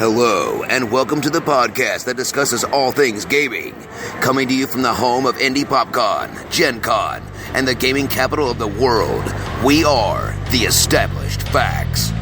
Hello, and welcome to the podcast that discusses all things gaming. Coming to you from the home of Indie PopCon, Gen Con, and the gaming capital of the world, we are the Established Facts.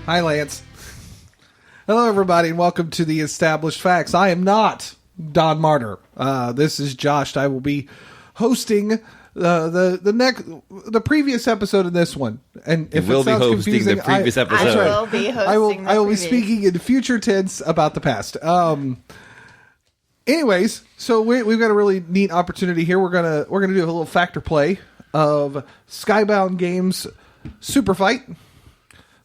Hi, Lance. Hello, everybody, and welcome to the Established Facts. I am not Don Martyr. This is Josh. I will be hosting the previous episode of this one. And if you will it sounds be hosting confusing, the previous episode. I will be hosting. I will be speaking in future tense about the past. Anyways, so we've got a really neat opportunity here. We're gonna do a little factor play of Skybound Games SUPERFIGHT.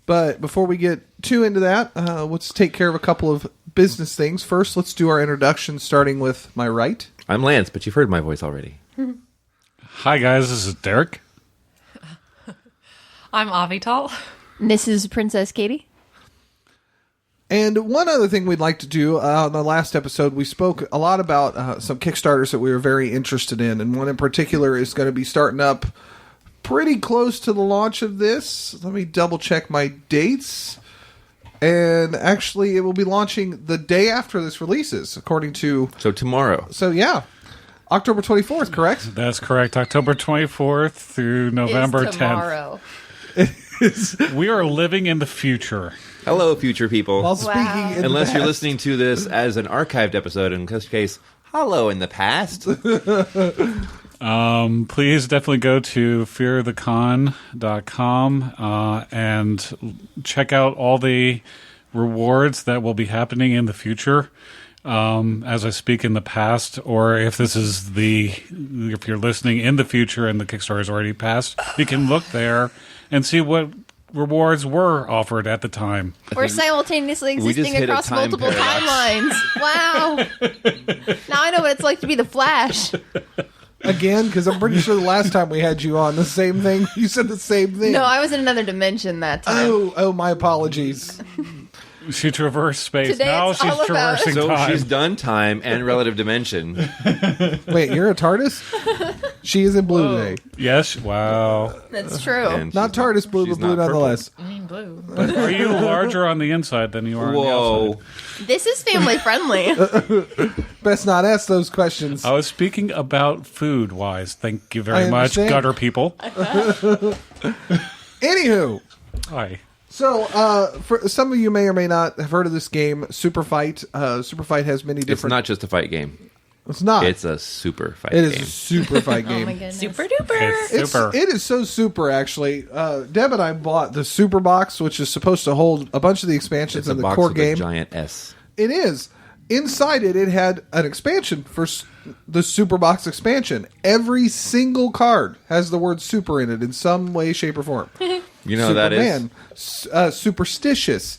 But before we get too into that, let's take care of a couple of business things. First, let's do our introduction, starting with my right. I'm Lance, but you've heard my voice already. Hi, guys. This is Derek. I'm Avital. This is Princess Katie. And one other thing we'd like to do, on the last episode, we spoke a lot about some Kickstarters that we were very interested in. And one in particular is going to be starting up pretty close to the launch of this. Let me double check my dates. And actually, it will be launching the day after this releases, according to... So tomorrow. So, yeah. October 24th, correct? That's correct. October 24th through November 10th. We are living in the future. Hello, future people. While speaking in Unless the you're past. listening to this as an archived episode, in this case, hello in the past. Please definitely go to fearthecon.com and check out all the rewards that will be happening in the future. As I speak in the past, or if this is if you're listening in the future and the Kickstarter is already passed, you can look there and see what rewards were offered at the time. We're simultaneously existing across multiple timelines. Wow. Now I know what it's like to be the Flash. Again, because I'm pretty sure the last time we had you on, the same thing. You said the same thing. No, I was in another dimension that time. Oh, my apologies. She traversed space. Today Now it's she's all about- traversing So time. she's done time and relative dimension. Wait, you're a TARDIS? She is in blue today. Yes. Wow. That's true. And Not she's TARDIS blue, she's but blue not purple. nonetheless. I mean blue. Are you larger on the inside than you are on the Whoa. outside? This is family friendly. Best not ask those questions. I was speaking about food-wise. Thank you I very much, understand. gutter people. Anywho, Hi. so for some of you may or may not have heard of this game, SUPERFIGHT. SUPERFIGHT has many It's different... not just a fight game. It's not. It's a super fight It is game. a super fight Oh my game. goodness. Super duper. It's super. It is so super, actually. Deb and I bought the Super Box, which is supposed to hold a bunch of the expansions It's a in the box core with game. a giant S. It is. Inside it had an expansion for the Super Box expansion. Every single card has the word super in it in some way, shape, or form. You know what that is? Superman, superstitious.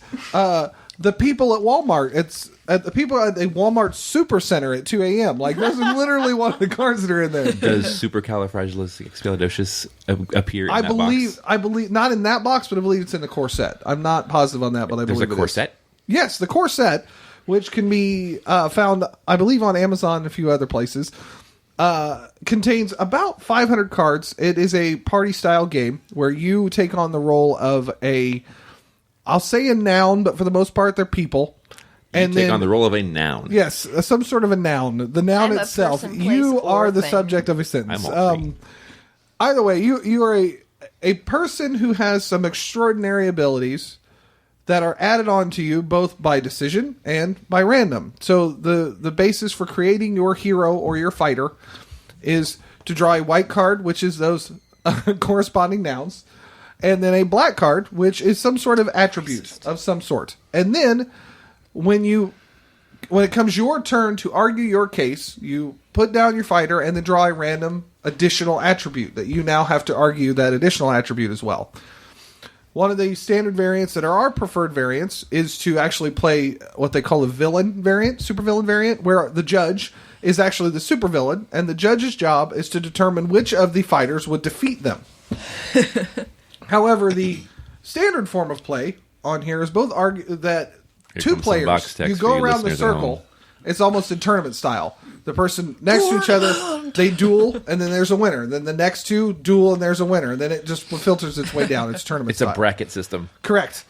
The people at Walmart, the people at the Walmart Super Center at 2 a.m. Like, those are literally one of the cards that are in there. Does supercalifragilisticexpialidocious appear in that box? I believe, not in that box, but I believe it's in the core set. I'm not positive on that, but I There's believe a it core is. set? Yes, the core set, which can be found, I believe, on Amazon and a few other places, contains about 500 cards. It is a party-style game where you take on the role of I'll say a noun, but for the most part, they're people. You take on the role of a noun. Yes, some sort of a noun. The noun I'm a itself. person, place, You or are the thing. subject of a sentence. I'm all three. Either way, you are a person who has some extraordinary abilities that are added on to you both by decision and by random. So the basis for creating your hero or your fighter is to draw a white card, which is those corresponding nouns, and then a black card, which is some sort of attribute of some sort. And then when it comes your turn to argue your case, you put down your fighter and then draw a random additional attribute that you now have to argue that additional attribute as well. One of the standard variants that are our preferred variants is to actually play what they call a villain variant, supervillain variant, where the judge is actually the supervillain, and the judge's job is to determine which of the fighters would defeat them. However, the standard form of play on here is both argue that two players, you go around the circle. It's almost in tournament style. The person next to each other, they duel, and then there's a winner. Then the next two duel, and there's a winner. And then it just filters its way down. It's tournament style. It's a bracket system. Correct.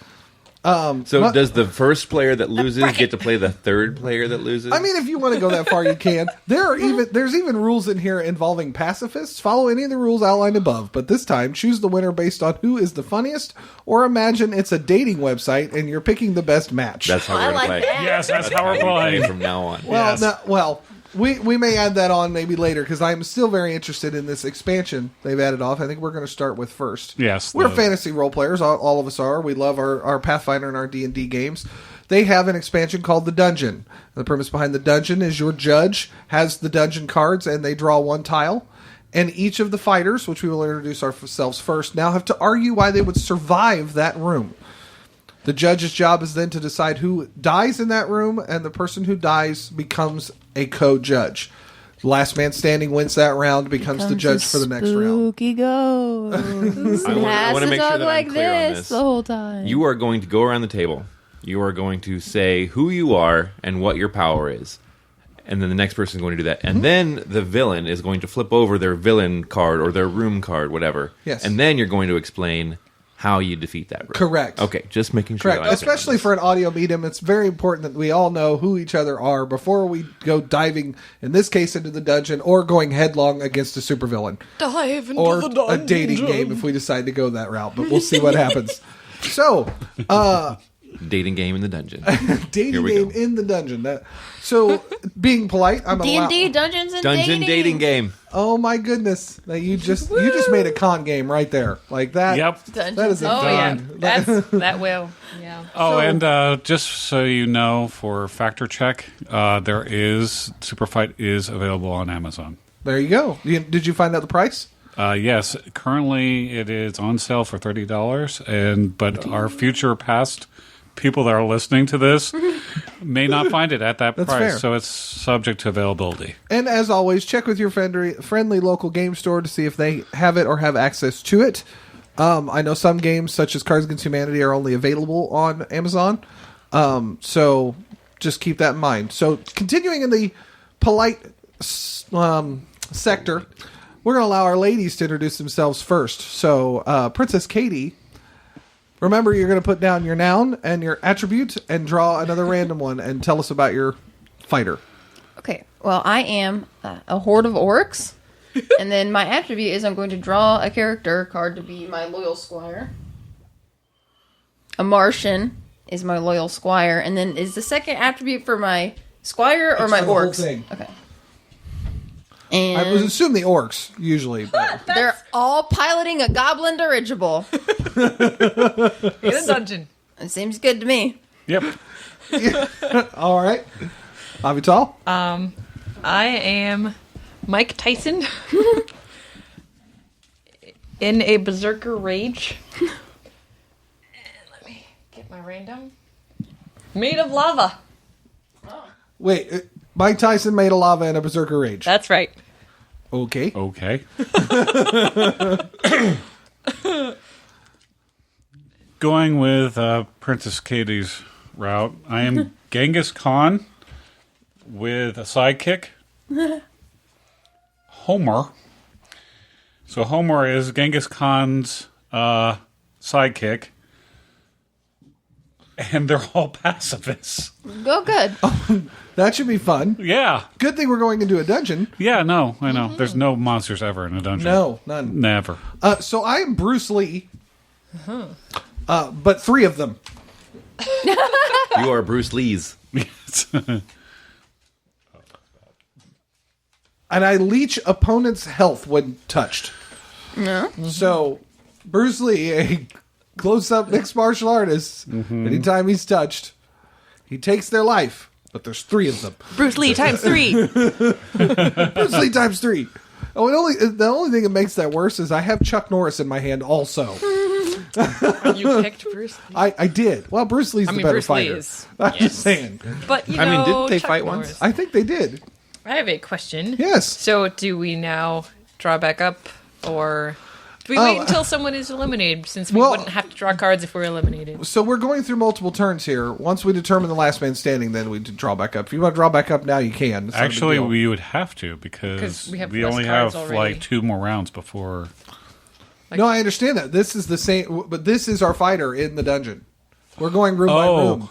So does the first player that loses get to play the third player that loses? I mean, if you want to go that far, you can. There's even rules in here involving pacifists. Follow any of the rules outlined above, but this time choose the winner based on who is the funniest, or imagine it's a dating website and you're picking the best match. That's how we're going to play. Yes, that's how we're playing from now on. Well, Yes. We may add that on maybe later because I'm still very interested in this expansion they've added off. I think we're going to start with first. Yes, we're fantasy role players. All of us are. We love our Pathfinder and our D&D games. They have an expansion called the Dungeon. The premise behind the Dungeon is your judge has the dungeon cards and they draw one tile. And each of the fighters, which we will introduce ourselves first, now have to argue why they would survive that room. The judge's job is then to decide who dies in that room, and the person who dies becomes a co-judge. Last man standing wins that round, becomes the judge for the next round. Spooky ghost. I want to make sure that like I'm clear on this this. the whole time. You are going to go around the table. You are going to say who you are and what your power is. And then the next person is going to do that. And then the villain is going to flip over their villain card or their room card, whatever. Yes. And then you're going to explain how you defeat that room. Correct. Okay, just making sure. Correct. Especially for an audio medium, it's very important that we all know who each other are before we go diving, in this case, into the dungeon or going headlong against a supervillain. Dive into Or the dungeon. a dating game if we decide to go that route, but we'll see what happens. So, dating game in the dungeon. dating game in the dungeon. So, being polite, I'm D&D, Dungeons and Dungeon dating game. Oh my goodness! Now you just made a con game right there, like that. Yep. That is a Oh, yeah. done. That will. Yeah. Oh, and just so you know, for Factor Check, SUPERFIGHT is available on Amazon. There you go. Did you find out the price? Yes, currently it is on sale for $30, but our future past people that are listening to this may not find it at that That's price, fair. so it's subject to availability. And as always, check with your friendly local game store to see if they have it or have access to it. I know some games, such as Cards Against Humanity, are only available on Amazon. So just keep that in mind. So continuing in the polite sector, we're going to allow our ladies to introduce themselves first. So Princess Katie, remember you're going to put down your noun and your attribute and draw another random one and tell us about your fighter. Okay, well, I am a horde of orcs. And then my attribute is I'm going to draw a character card to be my loyal squire. A Martian is my loyal squire. And then is the second attribute for my squire or It's my for the whole orcs? thing. Okay. I would And assume the orcs, usually. But they're all piloting a goblin dirigible. In a dungeon. It seems good to me. Yep. all right. Avital? I am Mike Tyson in a berserker rage. And let me get my random. Made of lava. Wait, Mike Tyson made a lava in a berserker rage. That's right. Okay. Okay. Going with Princess Katie's route, I am Genghis Khan with a sidekick, Homer. So Homer is Genghis Khan's sidekick, and they're all pacifists. Go good. That should be fun. Yeah. Good thing we're going into a dungeon. Yeah, no, I know. There's no monsters ever in a dungeon. No, none. Never. So I am Bruce Lee, but 3 of them. You are Bruce Lee's. And I leech opponents' health when touched. No. So, Bruce Lee, a close-up mixed martial artist, anytime he's touched, he takes their life. But there's 3 of them. Bruce Lee times 3. Bruce Lee times 3. the only thing that makes that worse is I have Chuck Norris in my hand also. You picked Bruce Lee. I did. Well, Bruce Lee's the better Bruce Lee fighter. is- I'm yes. just saying. But, you know, I mean, didn't they Chuck fight Norris. once? I think they did. I have a question. Yes. So, do we now draw back up, or do we wait until someone is eliminated, since we wouldn't have to draw cards if we're eliminated? So we're going through multiple turns here. Once we determine the last man standing, then we draw back up. If you want to draw back up now, you can. It's not a big Actually, deal. we would have to because 'Cause we have we less only cards have already. like 2 more rounds before. No, I understand that. This is the same, but this is our fighter in the dungeon. We're going room by room.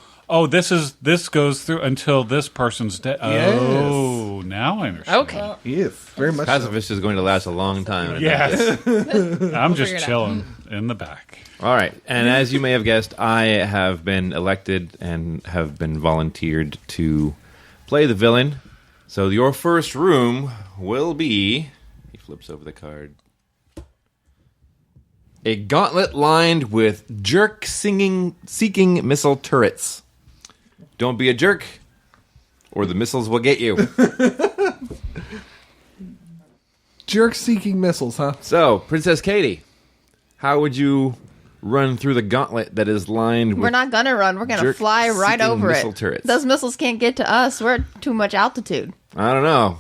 This goes through until this person's dead. Yes. Oh, now I understand. Okay. Yes, very much. So. Pacifist is going to last a long time. Yes. I'm figure just it out. chilling in the back. All right. And as you may have guessed, I have been elected and have been volunteered to play the villain. So your first room will be... He flips over the card. A gauntlet lined with seeking missile turrets. Don't be a jerk, or the missiles will get you. Jerk-seeking missiles, huh? So, Princess Katie, how would you run through the gauntlet that is lined with... We're not gonna run. We're gonna fly right jerk-seeking over missile it. turrets? Those missiles can't get to us. We're at too much altitude. I don't know.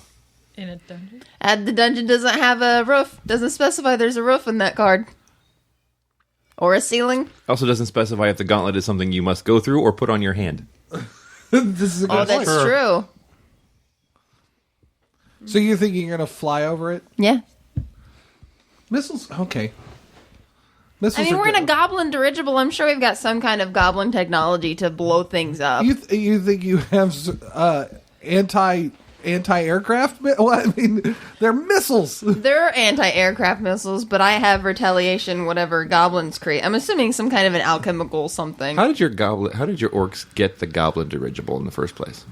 In a dungeon? The dungeon doesn't have a roof. Doesn't specify there's a roof in that card. Or a ceiling. Also doesn't specify if the gauntlet is something you must go through or put on your hand. This is a good Oh, that's point. true. So you think you're going to fly over it? Yeah. Missiles? Okay. Missiles I mean, are we're in a good. goblin dirigible. I'm sure we've got some kind of goblin technology to blow things up. You think you have anti-aircraft? Well, I mean, they're missiles. They're anti-aircraft missiles, but I have retaliation, whatever goblins create. I'm assuming some kind of an alchemical something. How did your orcs get the goblin dirigible in the first place?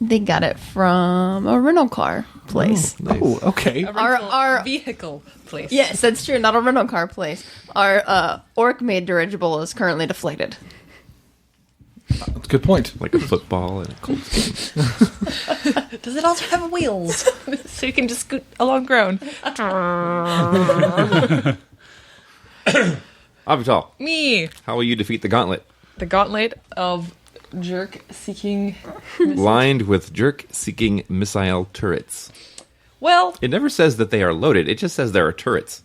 They got it from a rental car place. Oh, okay. Our vehicle place. Yes, that's true. Not a rental car place. Our orc-made dirigible is currently deflated. That's a good point. Like a football and a Colts game. Does it also have wheels? So you can just scoot along ground. Avital, Me. how will you defeat the gauntlet? The gauntlet of jerk-seeking... Lined with jerk-seeking missile turrets. Well, It never says that they are loaded. It just says there are turrets.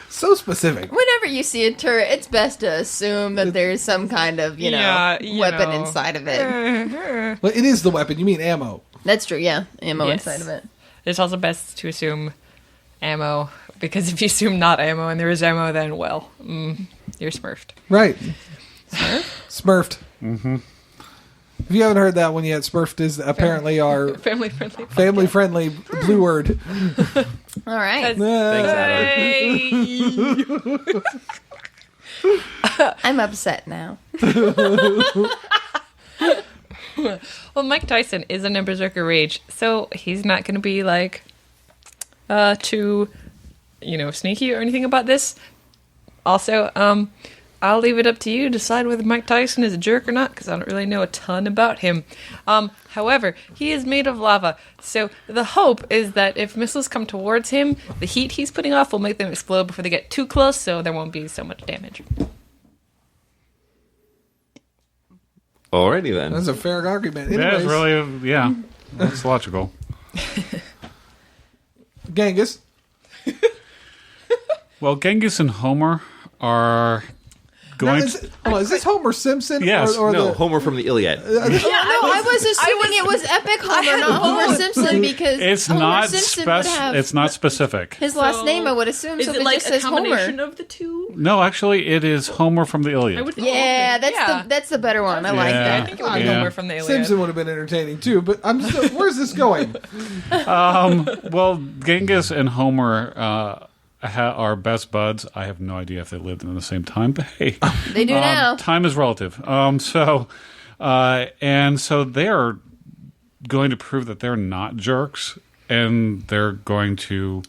So specific. Whenever you see a turret, it's best to assume that there's some kind of, Yeah, you weapon know. inside of it. Well, it is the weapon. You mean ammo. That's true, yeah. Ammo Yes. inside of it. it's also best to assume ammo, because if you assume not ammo and there is ammo, then, well, you're smurfed. Right. Smurfed. Mm-hmm. If you haven't heard that one yet, Smurfed is apparently our Family-friendly. family-friendly blue word. All right. Thanks, Adam. Hey! I'm upset now. Well, Mike Tyson isn't a Berserker Rage, so he's not going to be, like, too, sneaky or anything about this. Also, I'll leave it up to you to decide whether Mike Tyson is a jerk or not, because I don't really know a ton about him. However, he is made of lava, so the hope is that if missiles come towards him, the heat he's putting off will make them explode before they get too close, so there won't be so much damage. Alrighty then. That's a fair argument. That Anyways, is really, that's logical. Genghis. Well, Genghis and Homer are going Is this Homer Simpson? Yes. Or No, the, Homer from the Iliad. I was assuming it was Epic Homer, not Homer Simpson, because It's Homer not Simpson would have it's not specific. his last name, I would assume, so if it just says Homer. of the two? No, actually, it is Homer from the Iliad. Yeah, that's the better one. I like Yeah. that. I think it would be Yeah. Homer from the Iliad. Simpson would have been entertaining too, but I'm still. Where's this going? Well, Genghis and Homer are best buds. I have no idea if they lived in the same time, but hey, They do now. time is relative. So they're going to prove that they're not jerks, and they're going to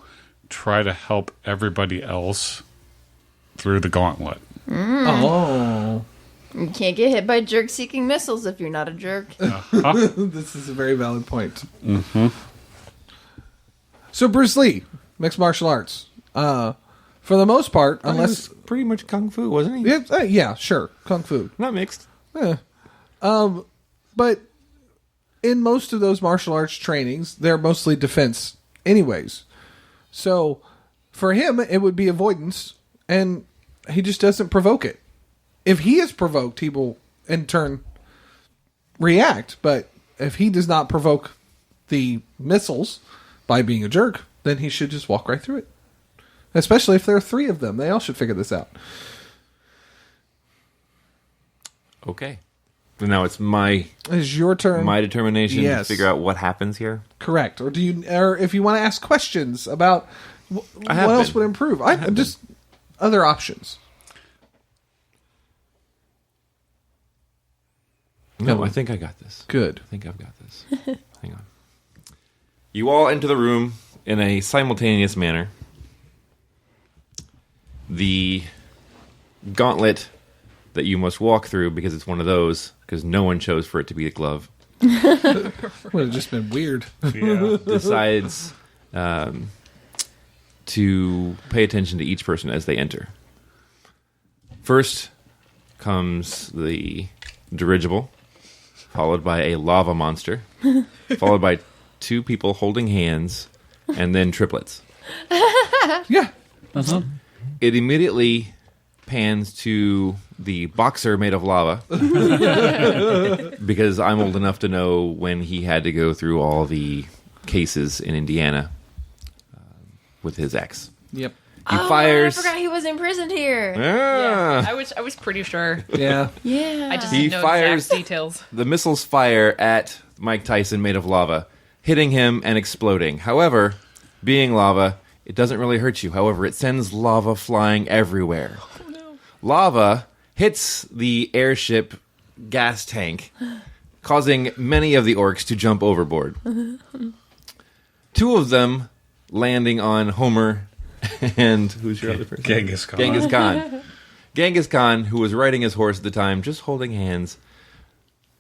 try to help everybody else through the gauntlet. Oh, You can't get hit by jerk-seeking missiles if you're not a jerk. This is a very valid point. Mm-hmm. So Bruce Lee, mixed martial arts. For the most part, unless pretty much kung fu, wasn't he? yeah, sure, kung fu. Not mixed. But in most of those martial arts trainings, they're mostly defense anyways. So for him, it would be avoidance, and he just doesn't provoke it. If he is provoked, he will in turn react. But if he does not provoke the missiles by being a jerk, then he should just walk right through it. Especially if there are 3 of them. They all should figure this out. Okay. Now it's It's your turn. my determination Yes. to figure out what happens here. Correct. Or if you want to ask questions about what else would improve. Just other options. No, I think I got this. Good. I think I've got this. Hang on. You all enter the room in a simultaneous manner. The gauntlet that you must walk through, because it's one of those, because no one chose for it to be a glove, Would have just been weird. Yeah. decides to pay attention to each person as they enter. First comes the dirigible, followed by a lava monster, followed by 2 people holding hands, and then triplets. Yeah. It immediately pans to the boxer made of lava, because I'm old enough to know when he had to go through all the cases in Indiana with his ex. Yep. He fires. I forgot he was imprisoned here. Ah. Yeah, I was pretty sure. Yeah. Yeah. I just He didn't know fires- exact details. The missiles fire at Mike Tyson made of lava, hitting him and exploding. However, being lava, it doesn't really hurt you. However, it sends lava flying everywhere. Oh, no. Lava hits the airship gas tank, causing many of the orcs to jump overboard. 2 of them landing on Homer and who's your other person? Genghis Khan. Genghis Khan. Genghis Khan, who was riding his horse at the time, just holding hands.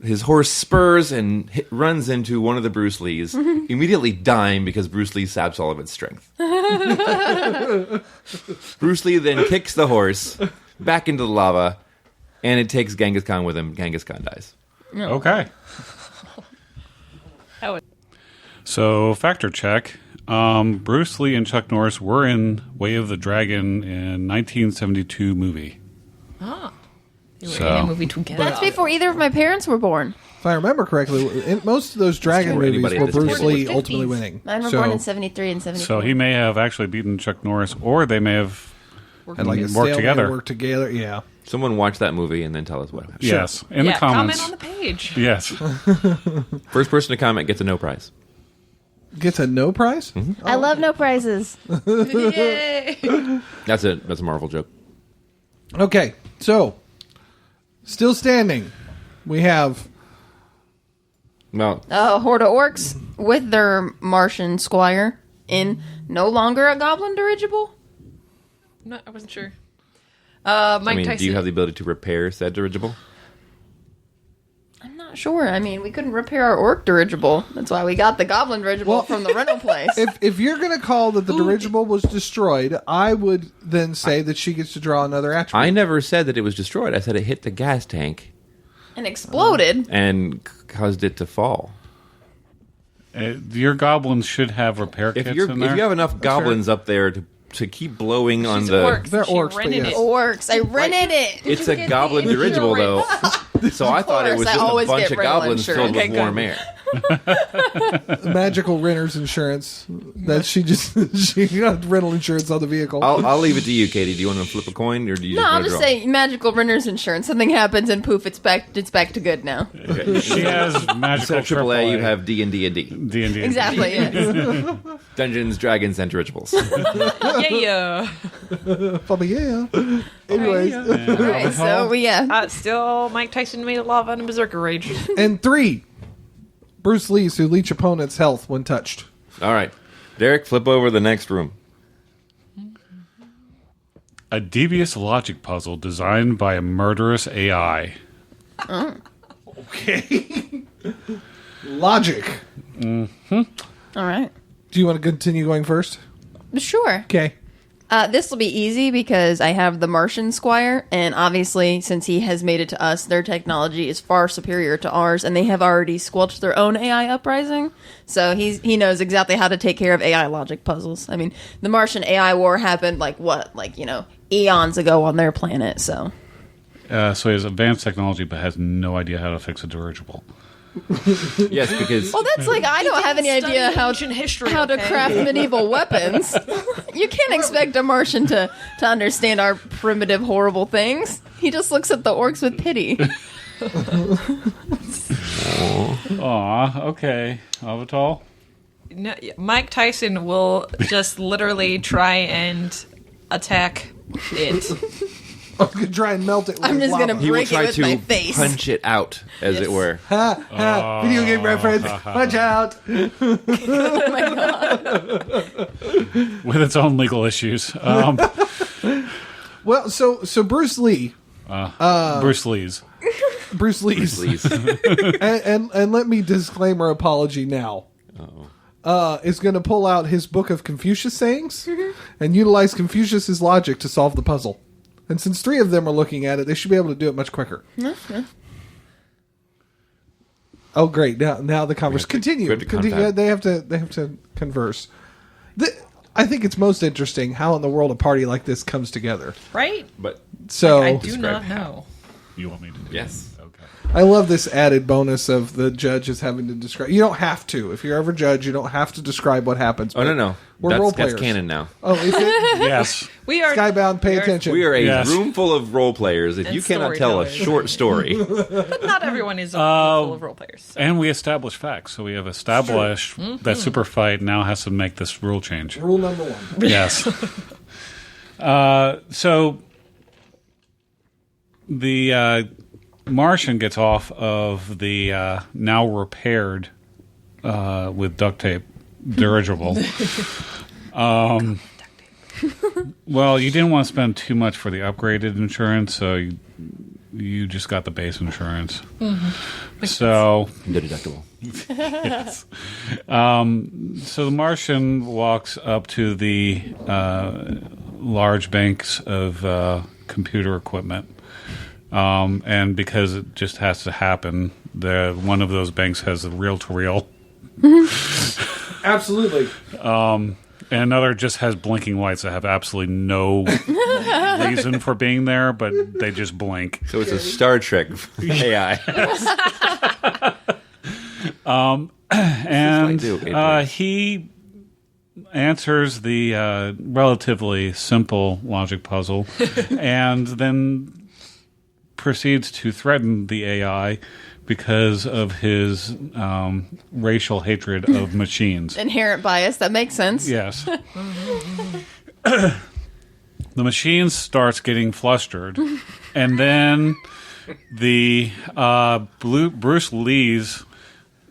His horse spurs and runs into one of the Bruce Lees, immediately dying because Bruce Lee saps all of its strength. Bruce Lee then kicks the horse back into the lava, and it takes Genghis Khan with him. Genghis Khan dies. Okay. That was- So, factor check. Bruce Lee and Chuck Norris were in Way of the Dragon in 1972 movie. They were So- in a movie together. That's before either of my parents were born. If I remember correctly, in most of those Dragon For movies anybody were at this Bruce point. Lee 50s. ultimately winning. Mine were So, born in 73 and 74. So he may have actually beaten Chuck Norris, or they may have had like a worked stalemate, together. worked together. Yeah. Someone watch that movie and then tell us what happened. Yes, in the comments. Comment on the page. Yes. First person to comment gets a no prize. Gets a no prize? I love no prizes. Yay! That's a Marvel joke. Okay. So, still standing, we have Well, A horde of orcs with their Martian squire in no longer a goblin dirigible. No, I wasn't sure. Mike Tyson. do you have the ability to repair said dirigible? I'm not sure. I mean, we couldn't repair our orc dirigible. That's why we got the goblin dirigible Well- from the rental place. if you're going to call that the dirigible was destroyed, I would then say that she gets to draw another attribute. I never said that it was destroyed. I said it hit the gas tank And exploded. and caused it to fall. Your goblins should have repair If kits you in there. have enough goblins up there to keep blowing on She's the, orcs. They're She orcs, but rented yes. it. Orcs. I rented it. it's a goblin dirigible though. So I thought it was course, I just a always bunch get of rental goblins filled insurance. with warm air. Magical renter's insurance. That she got rental insurance on the vehicle. I'll leave it to you, Katie. Do you want to flip a coin or do you No, just I'll want to just draw? say magical renter's insurance. Something happens and poof, it's back to good now. Okay. She has Instead magical of AAA, you have D&D and D. D&D. Exactly. Yes. Dungeons, Dragons, and Dirigibles. Yeah. Probably, yeah. Anyways. All right, so Still, Mike Tyson made a lava and a berserker rage. And 3. Bruce Lee's who leech opponent's health when touched. All right. Derek, flip over the next room. A devious logic puzzle designed by a murderous AI. Okay. Logic. All right. Do you want to continue going first? Sure. Okay. This will be easy because I have the Martian Squire, and obviously, since he has made it to us, their technology is far superior to ours, and they have already squelched their own AI uprising. So he knows exactly how to take care of AI logic puzzles. I mean, the Martian AI war happened eons ago on their planet. So So he has advanced technology, but has no idea how to fix a dirigible. Yes, because well, that's like I don't have any idea how ancient history, to okay? craft medieval weapons. You can't expect a Martian to understand our primitive, horrible things. He just looks at the orcs with pity. Aw, okay. Avatar? No, Mike Tyson will just literally try and attack it. I'm going to try and melt it with I'm just lava. gonna he will break it try with to my face. punch it out, as it were. Ha, ha, video game reference. Punch out. Oh my god! With its own legal issues. Well, so Bruce Lee. Bruce Lee's. Bruce Lee's. Please. and let me disclaimer apology now. Is going to pull out his book of Confucius sayings and utilize Confucius's logic to solve the puzzle. And since 3 of them are looking at it, they should be able to do it much quicker. Oh, great! Now the converse continue. we have to Continue. contact. They have to converse. I think it's most interesting how in the world a party like this comes together. Right? But So I do not know. You want me to do yes. that? Okay. I love this added bonus of the judges having to describe. You don't have to. If you're ever judge, you don't have to describe what happens. Oh, no. We're role That's players. canon now. Oh, is it? Yes. We are Skybound, pay we are- attention. We are a Yes. room full of role players. If And you cannot tell a storytellers. short story, But not everyone is full of role players. So. And we established facts. So we have established that SUPERFIGHT now has to make this rule change. Rule number 1. Yes. So the Martian gets off of the now repaired with duct tape dirigible. Well, you didn't want to spend too much for the upgraded insurance, so you just got the base insurance. So no deductible. yes. So the Martian walks up to the large banks of computer equipment, and because it just has to happen, one of those banks has a reel-to-reel, Absolutely. and another just has blinking lights that have absolutely no reason for being there, but they just blink. So it's a Star Trek AI. And do, Adrian. he answers the relatively simple logic puzzle and then proceeds to threaten the AI because of his racial hatred of machines. Inherent bias. That makes sense. Yes. The machine starts getting flustered, and then the Bruce Lee's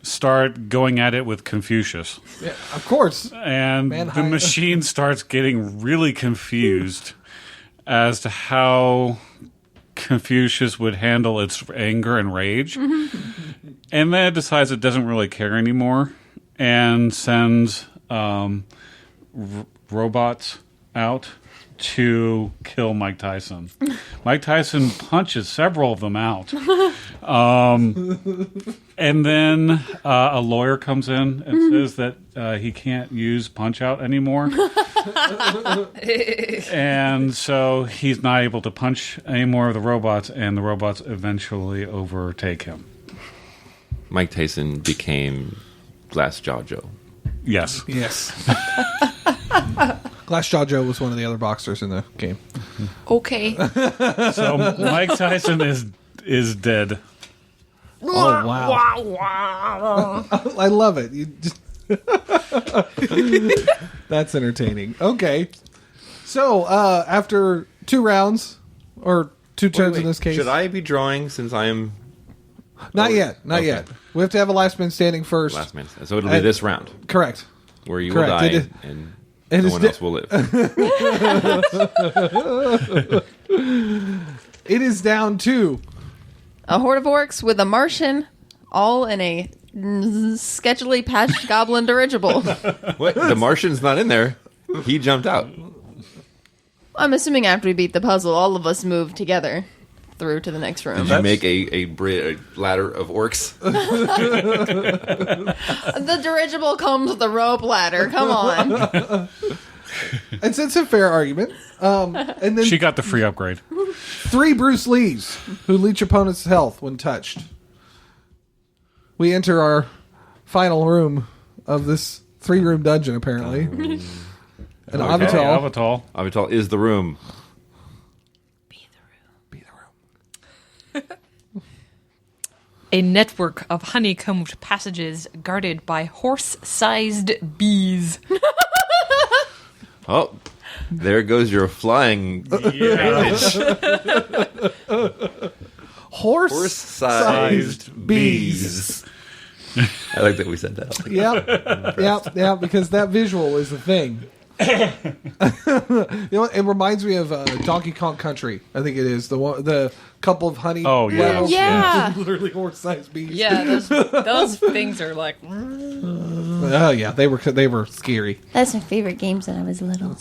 start going at it with Confucius. Yeah, of course. And Man, the hi. machine starts getting really confused as to how Confucius would handle its anger and rage. And then it decides it doesn't really care anymore and sends robots out to kill Mike Tyson. Mike Tyson punches several of them out. And then a lawyer comes in and says that he can't use Punch-Out anymore. And so he's not able to punch any more of the robots, and the robots eventually overtake him. Mike Tyson became Glassjaw Joe. Yes. Yes. Glassjaw Joe was one of the other boxers in the game. Okay. So Mike Tyson is dead. Oh, wow. I love it. You just That's entertaining. Okay. So, after 2 rounds, or 2 turns in this case. Should I be drawing since I am Not yet. Not Okay. yet. We have to have a last man standing first. last man? So it'll be this round Correct. where you Correct. will die. It- And And no one else will live. It is down to A horde of orcs with a Martian, all in a sketchily patched goblin dirigible. What? The Martian's not in there. He jumped out. I'm assuming after we beat the puzzle, all of us move together through to the next room. Did you make a ladder of orcs? The dirigible comes with a rope ladder. Come on. it's a fair argument. And then She got the free upgrade. 3 Bruce Lees who leech opponents' health when touched. We enter our final room of this 3-room dungeon, apparently. And Avital. Avital is the room. Be the room. A network of honeycombed passages guarded by horse-sized bees. Oh, there goes your flying advantage. Horse-sized bees. I like that we said that. Yeah, because that visual is the thing. You know what? It reminds me of Donkey Kong Country. I think it is the couple of honey. Oh, yeah. levels. Yeah. Literally horse-sized bees. Yeah, those things are like... Oh yeah, they were scary. That's my favorite games when I was little.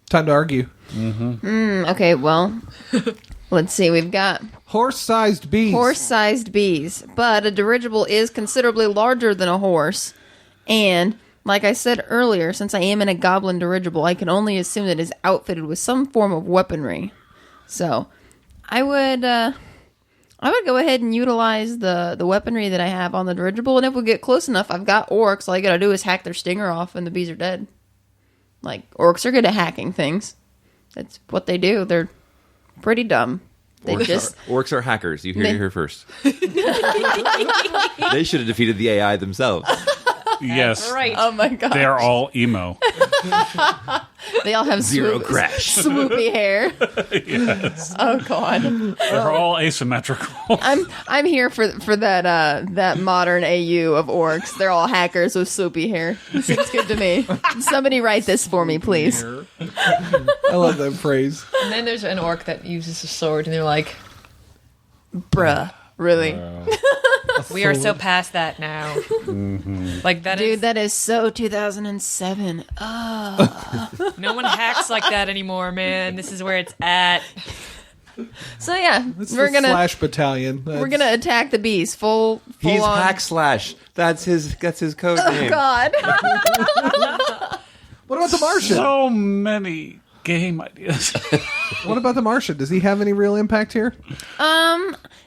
Time to argue. Okay, well, let's see. We've got Horse-sized bees. horse-sized bees, but a dirigible is considerably larger than a horse. And, like I said earlier, since I am in a goblin dirigible, I can only assume that it is outfitted with some form of weaponry. So, I would go ahead and utilize the weaponry that I have on the dirigible, and if we get close enough, I've got orcs. All I gotta do is hack their stinger off, and the bees are dead. Like, orcs are good at hacking things. That's what they do. They're pretty dumb. Orcs are hackers. You heard it here first. They should have defeated the AI themselves. Yes. Right. Oh my god. They are all emo. They all have Zero crash. swoopy hair. Yes. Oh god. They're all asymmetrical. I'm here for that modern AU of orcs. They're all hackers with swoopy hair. Seems good to me. Somebody write this for me, please. I love that phrase. And then there's an orc that uses a sword, and they're like, Bruh. Really? we are so past that now. Like, that Dude, is... that is so 2007. No one hacks like that anymore, man. This is where it's at. So yeah, It's we're the gonna Slash Battalion. we're gonna attack the bees full He's on. Hack Slash. That's his code Oh name. god. What about the Martian? So many game ideas. What about the Martian? Does he have any real impact here?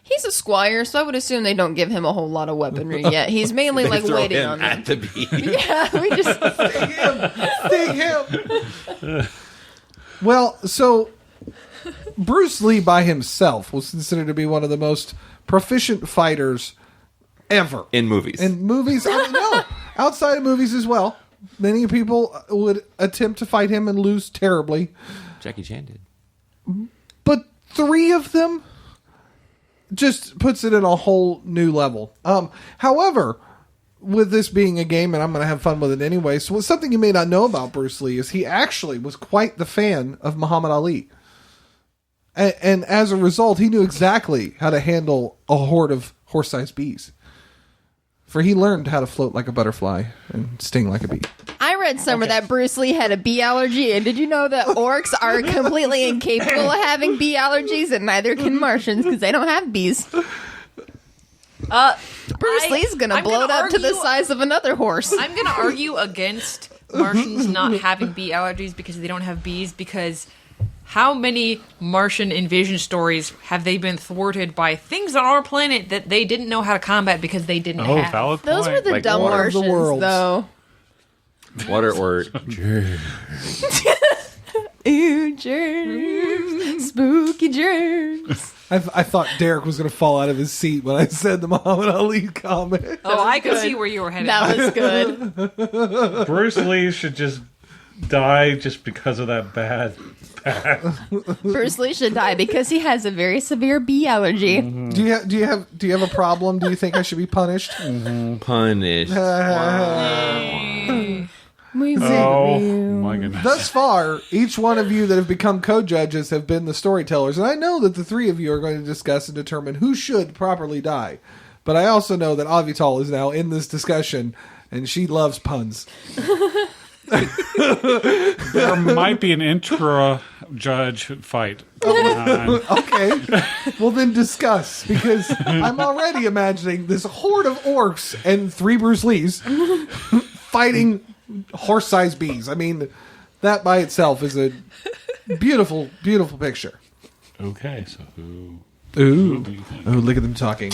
He's a squire, so I would assume they don't give him a whole lot of weaponry yet. He's mainly They like throw waiting him on at them. the bee. Yeah, we just Sting him. Well, so Bruce Lee by himself was considered to be one of the most proficient fighters ever. In movies. In movies, no, outside of movies as well. Many people would attempt to fight him and lose terribly. Jackie Chan did. But 3 of them just puts it in a whole new level. However, with this being a game, and I'm going to have fun with it anyway, so something you may not know about Bruce Lee is he actually was quite the fan of Muhammad Ali. And as a result, he knew exactly how to handle a horde of horse-sized bees. For he learned how to float like a butterfly and sting like a bee. I read somewhere that Bruce Lee had a bee allergy, and did you know that orcs are completely incapable of having bee allergies, and neither can Martians because they don't have bees. Bruce Lee's gonna blow it up to the size of another horse. I'm going to argue against Martians not having bee allergies because they don't have bees, because how many Martian invasion stories have they been thwarted by things on our planet that they didn't know how to combat because they didn't have? Valid Those point. were the Like dumb War of the Martians, Worlds. though. Water or... Ooh, germs, spooky germs. I thought Derek was going to fall out of his seat when I said the Muhammad Ali comment. Oh, I could good. see where you were headed. That was good. Bruce Lee should just die just because of that bad. Bruce Lee should die because he has a very severe bee allergy. Do you have a problem? Do you think I should be punished? Punished. We Oh my goodness. Thus far, each one of you that have become co-judges have been the storytellers, and I know that the three of you are going to discuss and determine who should properly die. But I also know that Avital is now in this discussion, and she loves puns. There might be an intra-judge fight. Okay. Well, then discuss, because I'm already imagining this horde of orcs and 3 Bruce Lees fighting horse-sized bees. I mean, that by itself is a beautiful, beautiful picture. Okay, so who Ooh. do you think? Oh, look at them talking.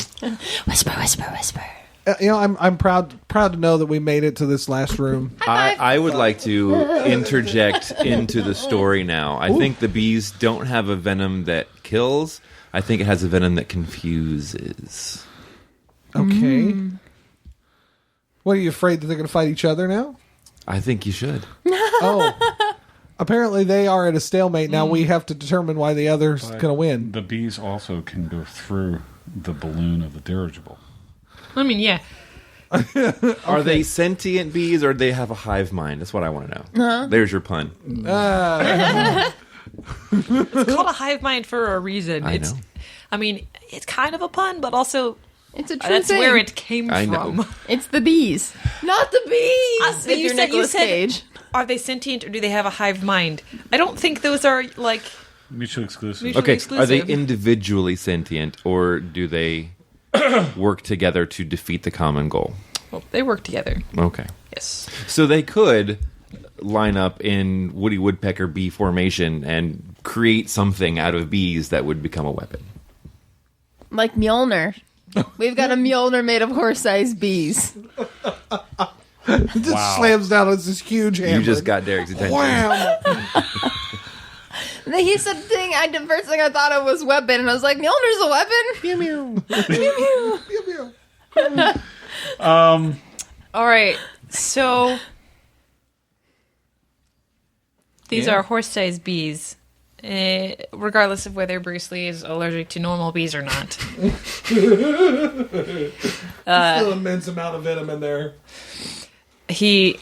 Whisper, whisper, whisper. I'm proud to know that we made it to this last room. I would like to interject into the story now. I think the bees don't have a venom that kills. I think it has a venom that confuses. Okay. What, are you afraid that they're going to fight each other now? I think you should. Oh. Apparently they are at a stalemate. Now we have to determine why the other's going to win. The bees also can go through the balloon of the dirigible. I mean, yeah. Are they sentient bees or do they have a hive mind? That's what I want to know. There's your pun. It's called a hive mind for a reason. I know. I mean, it's kind of a pun, but also It's a true that's thing. where it came I know. from. It's the bees, not the bees. But you Nicolas said, Cage. are they sentient or do they have a hive mind? I don't think those are like Mutually exclusive. Mutually Okay, exclusive. are they individually sentient or do they work together to defeat the common goal? Well, they work together. Okay. Yes. So they could line up in Woody Woodpecker bee formation and create something out of bees that would become a weapon. Like Mjolnir. We've got a Mjolnir made of horse-sized bees. It just Wow. slams down as this huge hammer. You just got Derek's attention. Wham! He said thing. The first thing I thought of was weapon, and I was like, Mjolnir's a weapon. Pew, mew. Pew, mew. All right. So these are horse-sized bees. Regardless of whether Bruce Lee is allergic to normal bees or not. Still immense amount of venom in there. They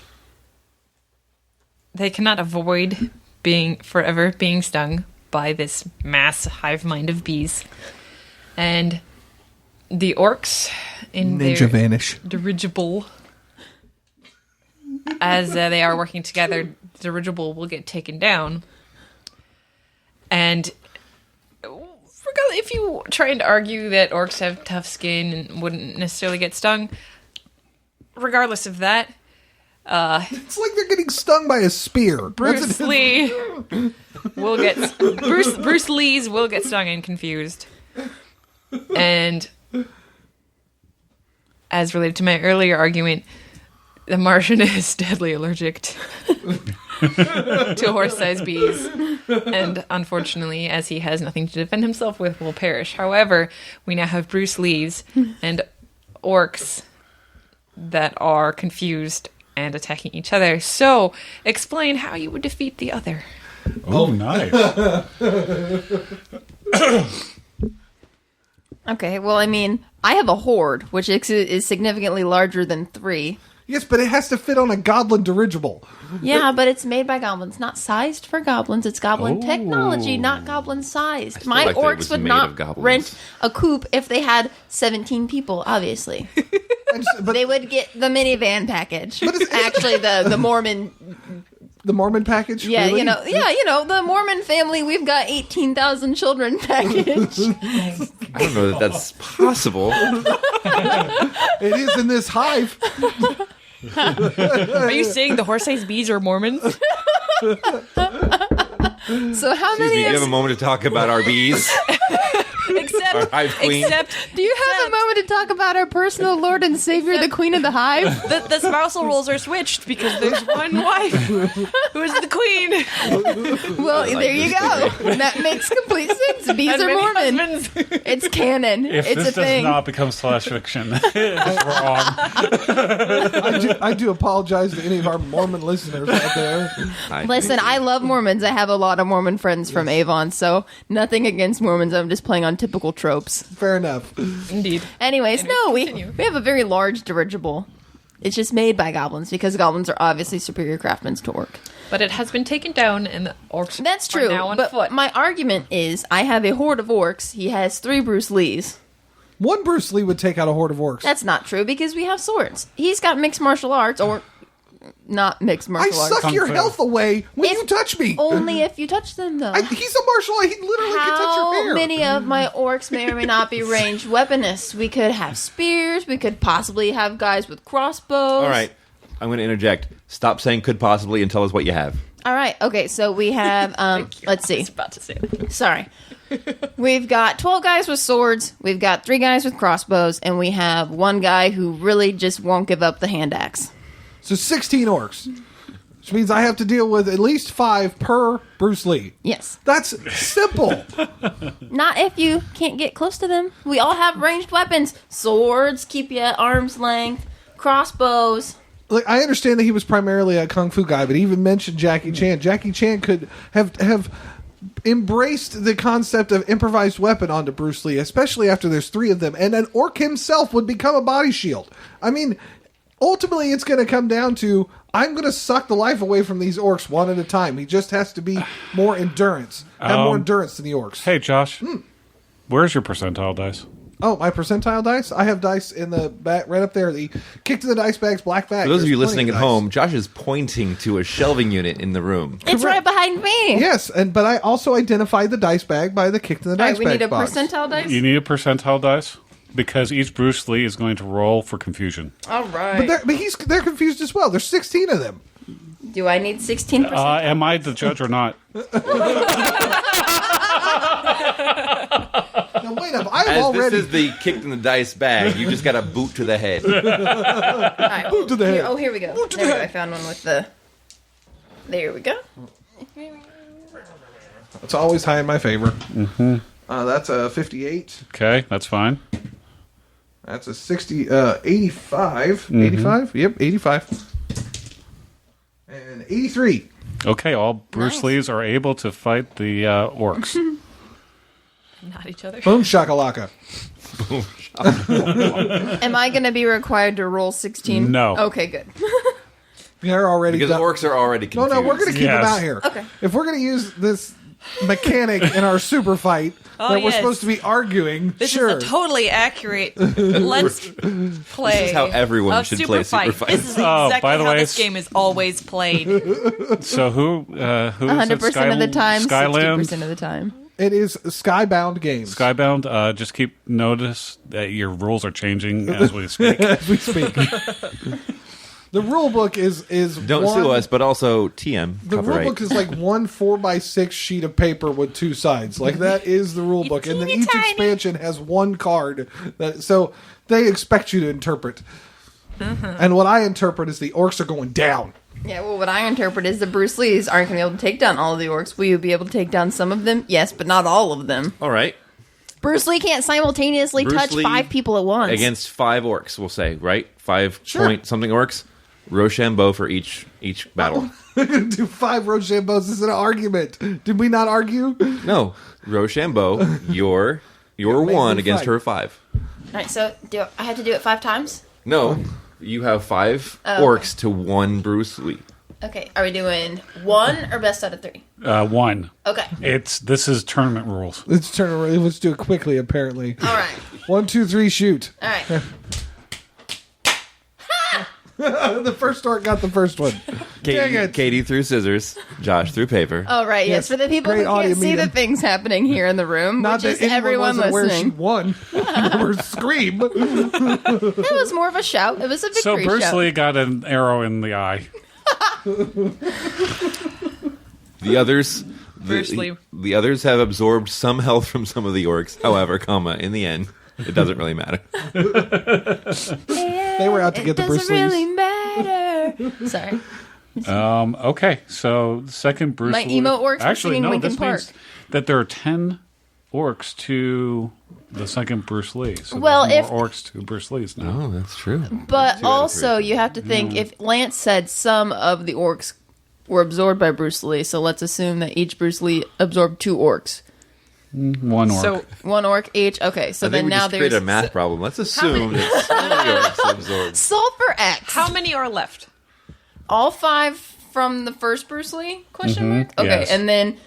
cannot avoid being stung by this mass hive mind of bees. And the orcs in Ninja their vanish. dirigible, as they are working together, the dirigible will get taken down. And if you try to argue that orcs have tough skin and wouldn't necessarily get stung, regardless of that, It's like they're getting stung by a spear. Bruce Lee's will get stung and confused. And as related to my earlier argument, the Martian is deadly allergic to horse-sized bees. And unfortunately, as he has nothing to defend himself with, will perish. However, we now have Bruce Lee's and orcs that are confused and attacking each other. So, explain how you would defeat the other. Oh, nice. Okay, well, I mean, I have a horde, which is significantly larger than 3. Yes, but it has to fit on a goblin dirigible. Yeah, but it's made by goblins, not sized for goblins. It's goblin technology, not goblin sized. My like that it orcs was would made not of goblins. rent a coop if they had 17 people, obviously. But They would get the minivan package. Actually, the Mormon, the Mormon package? yeah, really? the Mormon family, we've got 18,000 children package. I don't know that that's possible. It is in this hive. Are you saying the horse-sized bees are Mormons? So how Excuse many me, do you is, have a moment to talk about our bees? Our hive queen? do you have a moment to talk about our personal Lord and Savior, the Queen of the Hive? The spousal roles are switched because there's one wife who is the queen. Well, there you go. That makes complete sense. Bees And are many Mormon. husbands. It's canon. If It's this a does thing. not become slash fiction, it's wrong. I do apologize to any of our Mormon listeners out there. Listen, I love Mormons. I have a lot of Mormon friends from Avon, so nothing against Mormons. I'm just playing on typical tropes. Fair enough. Indeed. Anyways, no, we continue. have a very large dirigible. It's just made by goblins because goblins are obviously superior craftsmen to orc. But it has been taken down, and the orcs That's are true. now on But foot. my argument is, I have a horde of orcs. He has 3 Bruce Lees. One Bruce Lee would take out a horde of orcs. That's not true because we have swords. He's got mixed martial arts, or not mixed I martial arts. suck your Kung fu. health away when If- you touch me. Only if you touch them, though. He's a martial art. He literally can touch your How hair. many of my orcs may or may not be ranged weaponists? We could have spears. We could possibly have guys with crossbows. All right. I'm going to interject. Stop saying could possibly and tell us what you have. All right. Okay. So we have. Let's I see. was about to say that. Sorry. We've got 12 guys with swords. We've got 3 guys with crossbows, and we have 1 guy who really just won't give up the hand axe. So 16 orcs. Which means I have to deal with at least 5 per Bruce Lee. Yes. That's simple. Not if you can't get close to them. We all have ranged weapons. Swords keep you at arm's length. Crossbows. Like, I understand that he was primarily a kung fu guy, but he even mentioned Jackie Chan. Jackie Chan could have embraced the concept of improvised weapon onto Bruce Lee, especially after there's 3 of them, and an orc himself would become a body shield. I mean, ultimately it's going to come down to, I'm going to suck the life away from these orcs one at a time. He just has to be more endurance. Have more endurance than the orcs. Hey, Josh. Where's your percentile dice? Oh, my percentile dice? I have dice in the back, right up there. The kick to the dice bag's black bag. For those of you There's listening plenty at of dice. home, Josh is pointing to a shelving unit in the room. It's right behind me. Yes, but I also identified the dice bag by the kick to the All dice right, we bag need a box. percentile dice. You need a percentile dice because each Bruce Lee is going to roll for confusion. All right. But they're confused as well. There's 16 of them. Do I need 16%? Am I the judge or not? Now wait up, I've As already. this is the kicked in the dice bag, you just got a boot to the head. All right, Boot to the head. here we go. Boot to There the we go. head. I found one with the. There we go. It's always high in my favor. Mm-hmm. That's a 58. Okay, that's fine. That's a 85. 85? Yep, 85. And 83. Okay, all Bruce Nice. Lees are able to fight the orcs. Not each other. Boom shakalaka. Am I going to be required to roll 16? No. Okay, good. They're already Because done. orcs are already No, confused. we're going to keep Yes. them out here. Okay. If we're going to use this mechanic in our super fight that we're yes. supposed to be arguing, This sure. is a totally accurate Let's Play. This is how everyone of should Super play Fight. Super Fight. This is Oh, exactly by the how way, this game is always played. So who is it? 100% of the time, Skyland? 60% of the time. It is Skybound Games. Skybound, just keep notice that your rules are changing as we speak. As we speak. The rule book is Don't one, sue us, but also TM. The rule copyright. book is like one 4x6 sheet of paper with 2 sides. Like that is the rule book, and then teeny each tiny. expansion has 1 card. So they expect you to interpret. And what I interpret is the orcs are going down. Yeah, well, what I interpret is the Bruce Lees aren't going to be able to take down all of the orcs. Will you be able to take down some of them? Yes, but not all of them. All right. Bruce Lee can't simultaneously Bruce touch Lee 5 people at once. Against 5 orcs, we'll say, right? 5 Sure. point something orcs. Rochambeau for each battle. We're going to do 5 Rochambeaus. This is an argument. Did we not argue? No, Rochambeau, you're make 1 me against fight. her 5. All right, so I have to do it 5 times? No, you have 5 orcs to 1 Bruce Lee. Okay, are we doing 1 or best out of 3? 1. Okay. This is tournament rules. Let's turn around. Let's do it quickly, apparently. All right. 1, 2, 3, shoot. All right. The first orc got the first one. Dang it. Katie threw scissors. Josh threw paper. All right, yes. Yes, For the people great who audio can't see medium. the things happening here in the room, Not which that is everyone wasn't where she listening. won. Or scream. It was more of a shout. It was a So victory Bruce shout. Lee got an arrow in the eye. The others, Bruce Lee. the others have absorbed some health from some of the orcs. However, in the end, it doesn't really matter. They were out to get the Bruce doesn't really Lees. matter. Sorry. Okay, so the second Bruce My Lee... emo orcs were Actually, singing no, Linkin this Park. means that there are 10 orcs to the second Bruce Lee. So Well, there's more orcs to Bruce Lee's now. Oh, that's true. But also, you have to think if Lance said some of the orcs were absorbed by Bruce Lee, so let's assume that each Bruce Lee absorbed 2 orcs. 1 orc. So 1 orc each. Okay, so I then think we now just created there's a math problem. Let's assume that some of the orcs absorb. solve for X. how many are left? All 5 from the first Bruce Lee? Question mark. Okay, yes. and then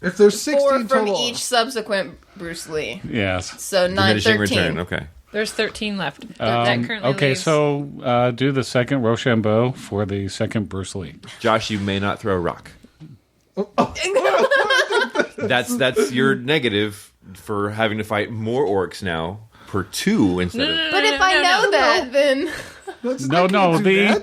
If there's 16 4 from total, each subsequent Bruce Lee. Yes. So 9, Diminishing 13. return. Okay. There's 13 left. That currently Okay, leaves. so do the second Rochambeau for the second Bruce Lee. Josh, you may not throw a rock. That's your negative for having to fight more orcs now per 2 instead of. But if I know that, then No,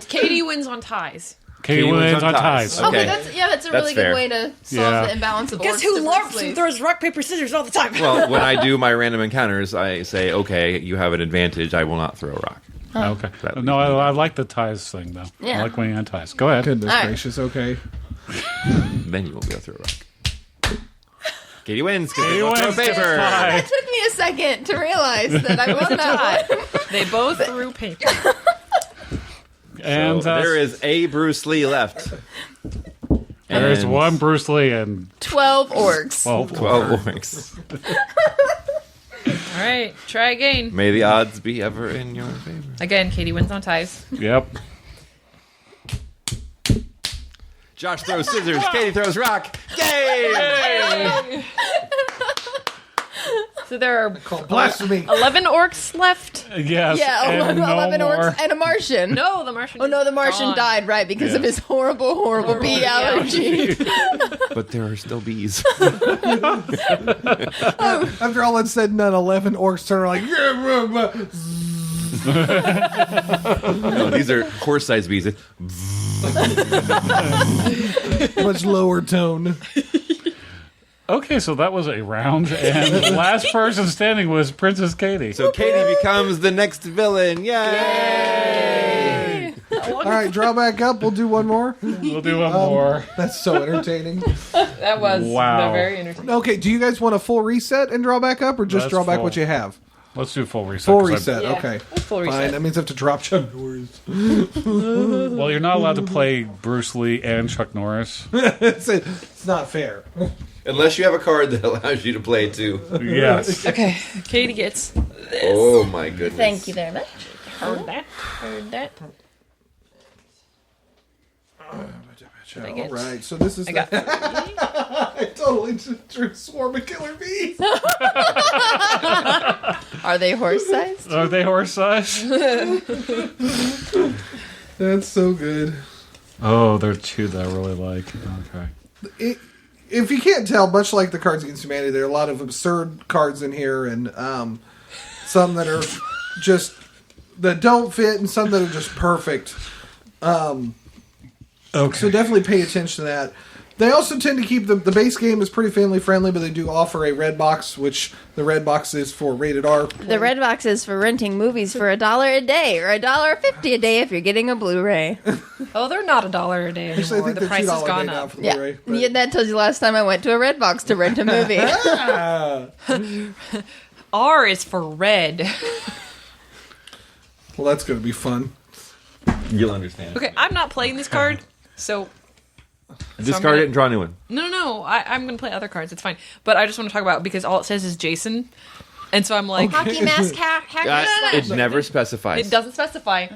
Katie wins on ties. Katie wins on ties. Okay. okay, that's a really fair. good way to solve Yeah. the imbalance of Guess orcs who to LARPs Bruce Lee. and throws rock, paper, scissors all the time? Well, when I do my random encounters, I say, okay, you have an advantage. I will not throw a rock. Okay. That would No, I like the ties thing, though. Yeah. I like winning on ties. Go ahead. goodness All right. gracious, okay. Then you won't be able to throw a rock. Katie wins. Katie Throw wins. paper. Tie. It took me a second to realize that I was not. They both threw paper. And So there is a Bruce Lee left. there's And one Bruce Lee and 12 orcs. 12. 12 orcs. All right, try again. May the odds be ever in your favor. Again, Katie wins on ties. Yep. Josh throws scissors. Katie throws rock. Game! So there are Blasphemy. 11 orcs left. Yes. Yeah, and 11 no more. orcs and a Martian. No, the Martian. Oh no, the is Martian gone. died, right, because of his horrible bee bee allergy. But there are still bees. After all that's said and done, 11 orcs turn around like, No, these are horse-sized bees. much lower tone. Okay, so that was a round, and the last person standing was Princess Katie. So Katie becomes the next villain. Yay! All right, draw back up. We'll do one more. We'll do one more. That's so entertaining. That was Wow. very entertaining. Okay, do you guys want a full reset and draw back up, or just Let's draw back full. what you have? Let's do full reset. Full 'cause reset, Yeah, okay. full reset. Fine, that means I have to drop Chuck Norris. Well, you're not allowed to play Bruce Lee and Chuck Norris. It's not fair. Unless you have a card that allows you to play too. Yes. Okay, Katie gets Oh my goodness. Thank you very much. heard that. Heard that. I All get- right, so this is I got I totally just drew Swarm of Killer Bees. Are they horse-sized? Are they horse size? That's so good. Oh, there are two that I really like. Okay. If you can't tell, much like the Cards Against Humanity, there are a lot of absurd cards in here, and some that are just that don't fit, and some that are just perfect. Okay. So definitely pay attention to that. They also tend to keep the base game is pretty family friendly, but they do offer a red box, which the red box is for rated R. The red box is for renting movies for $1 a day or $1.50 a day if you're getting a Blu-ray. Oh, they're not $1 a day anymore. Actually, I think The they're price has $2 gone now up. for the Yeah. Blu-ray. Yeah, that tells you last time I went to a red box to rent a movie. R is for red. Well, that's going to be fun. You'll understand. Okay, I'm not playing this card, so Discard it and draw a new one. no. I'm going to play other cards. It's fine. But I just want to talk about because all it says is Jason, and so I'm like, Hockey mask hacker. It never specifies. it doesn't specify.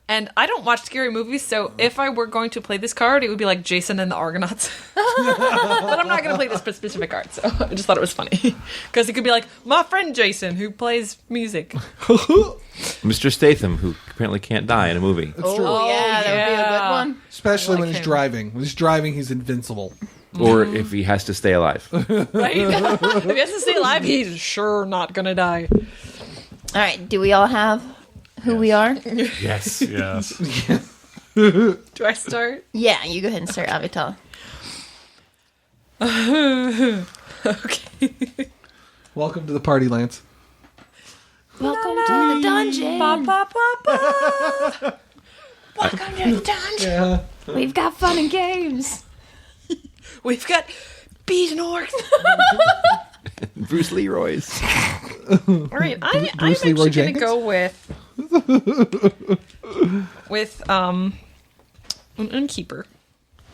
And I don't watch scary movies, so if I were going to play this card, it would be like Jason and the Argonauts. But I'm not going to play this specific card, so I just thought it was funny. Because it could be like, my friend Jason, who plays music. Mr. Statham, who apparently can't die in a movie. It's true. Oh, yeah, that would be a good yeah. one. Especially when like he's him. driving. When he's driving, he's invincible. Or if he has to stay alive. Right? If he has to stay alive, he's sure not going to die. All right, do we all have who we are? Yes. Yes. Do I start? Yeah, you go ahead and start, Avital. Okay. Welcome to the party, Lance. Welcome to the dungeon. Ba, ba, ba, ba. Welcome to the dungeon. Yeah. We've got fun and games. We've got bees and orcs. Bruce Leroy's. All right, I'm Bruce Leroy actually going to Jenkins? go with an innkeeper.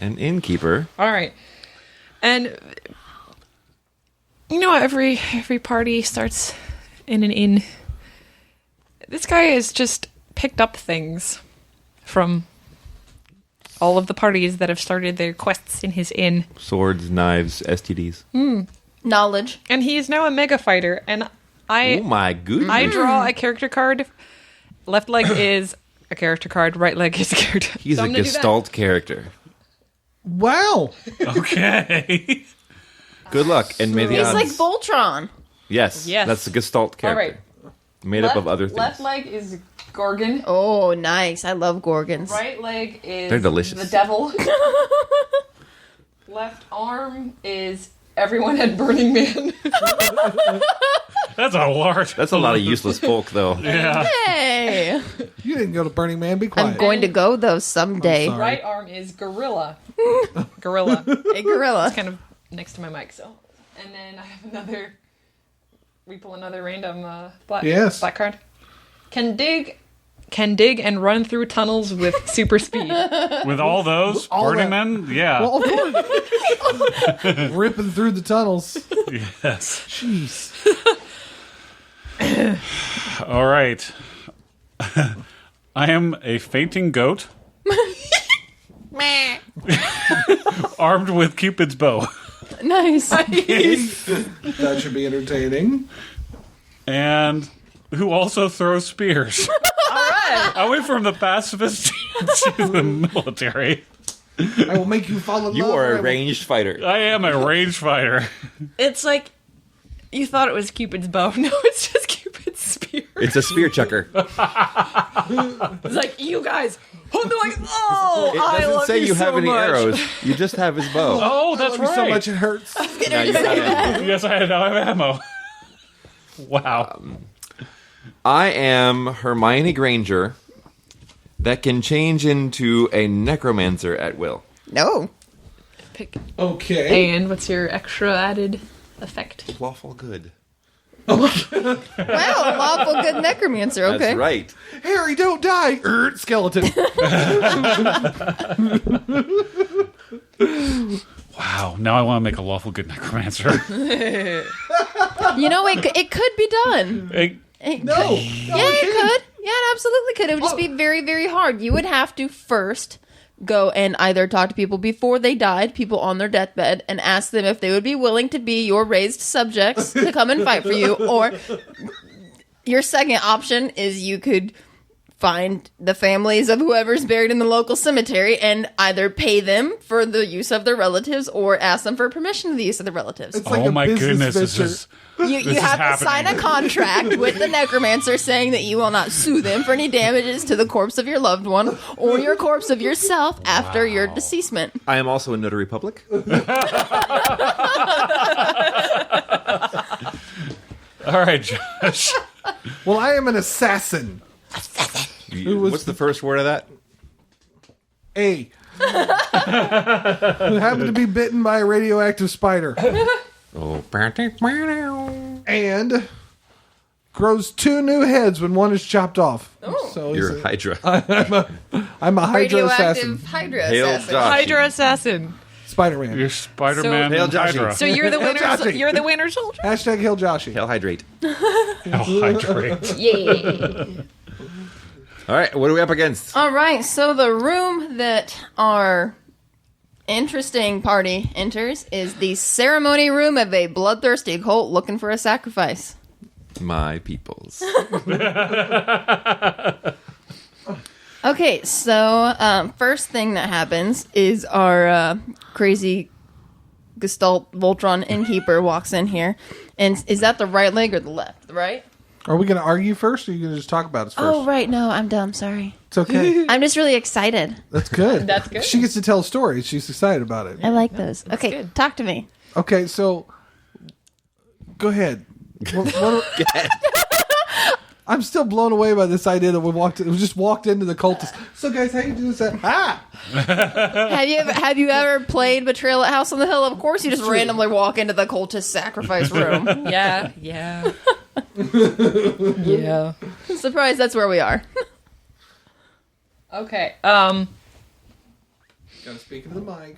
An innkeeper. All right, and every party starts in an inn. This guy has just picked up things from all of the parties that have started their quests in his inn. Swords, knives, STDs. Knowledge. And he is now a mega fighter. And Oh my goodness. I draw a character card. Left leg is a character card. Right leg is a character. He's So a I'm gonna do that. Gestalt character. Wow. Okay. Good luck, and may the He's odds. like Voltron. Yes, Yes. that's the Gestalt character. All right. Made up of other things. Left leg is Gorgon. Oh, nice. I love Gorgons. Right leg is They're delicious. the devil. Left arm is everyone at Burning Man. That's a large. That's a lot of useless folk, though. Yeah. Hey. You didn't go to Burning Man. Be quiet. I'm going to go, though, someday. I'm sorry. Right arm is gorilla. Gorilla. A gorilla. Kind of next to my mic, so. And then I have another. We pull another random black card. Can dig and run through tunnels with super speed. With all those All Burning that. Men, yeah. Well, of course. Ripping through the tunnels. Yes. Jeez. All right. I am a fainting goat. Armed with Cupid's bow. Nice. That should be entertaining. And who also throws spears. I went from the pacifist to the military. I will make you fall in You love. are or I a will- ranged fighter. I am a range fighter. It's like you thought it was Cupid's bow. No, it's just Cupid's spear. It's a spear chucker. It's like, you guys. Oh, they're like, oh, It I doesn't love say you so have any much. arrows. You just have his bow. Oh, I that's love you so right. much it hurts. Now you got ammo. Yes, I now have ammo. Wow. I am Hermione Granger that can change into a necromancer at will. No. Pick. Okay. And what's your extra added effect? Lawful good. Wow, lawful good necromancer. Okay. That's right. Harry, don't die. Skeleton. Wow. Now I want to make a lawful good necromancer. You know, it could be done. Hey, No. Yeah, it could. Yeah, it absolutely could. It would just be very, very hard. You would have to first go and either talk to people before they died, people on their deathbed, and ask them if they would be willing to be your raised subjects to come and fight for you. Or your second option is you could find the families of whoever's buried in the local cemetery and either pay them for the use of their relatives or ask them for permission to the use of the relatives. It's like oh a my business goodness. This venture. is. You is have to happening. sign a contract with the necromancer saying that you will not sue them for any damages to the corpse of your loved one or your corpse of yourself after your deceasement. I am also a notary public. All right, Josh. Well, I am an assassin. was- What's the first word of that? A. Who happened to be bitten by a radioactive spider. Oh. And grows 2 new heads when one is chopped off. So You're a he's Hydra. I'm a Hydra assassin. Radioactive Hydra Hail assassin. Josh. Hydra assassin. Spider-Man. You're Spider-Man Hail and Joshy. Hydra. So you're the winner. Joshie. You're the winner soldier. Hashtag Hail Joshy. Hail Hydrate. Hell, hydrate. Yeah. All right, what are we up against? All right, so the room that our interesting party enters is the ceremony room of a bloodthirsty cult looking for a sacrifice. My peoples. Okay, so first thing that happens is our crazy Gestalt Voltron innkeeper walks in here. And is that the right leg or the left? The right? Are we going to argue first, or are you going to just talk about us first? Oh, right. No, I'm dumb. Sorry. It's okay. I'm just really excited. That's good. That's good. She gets to tell stories. She's excited about it. I like those. Okay, good. talk to me. Okay, so go ahead. I'm still blown away by this idea that we just walked into the cultist. So, guys, how you doing? That? Have you ever played Betrayal at House on the Hill? Of course, you just randomly walk into the cultist sacrifice room. Yeah. Yeah. Surprised that's where we are. Okay. Gotta speak into the mic.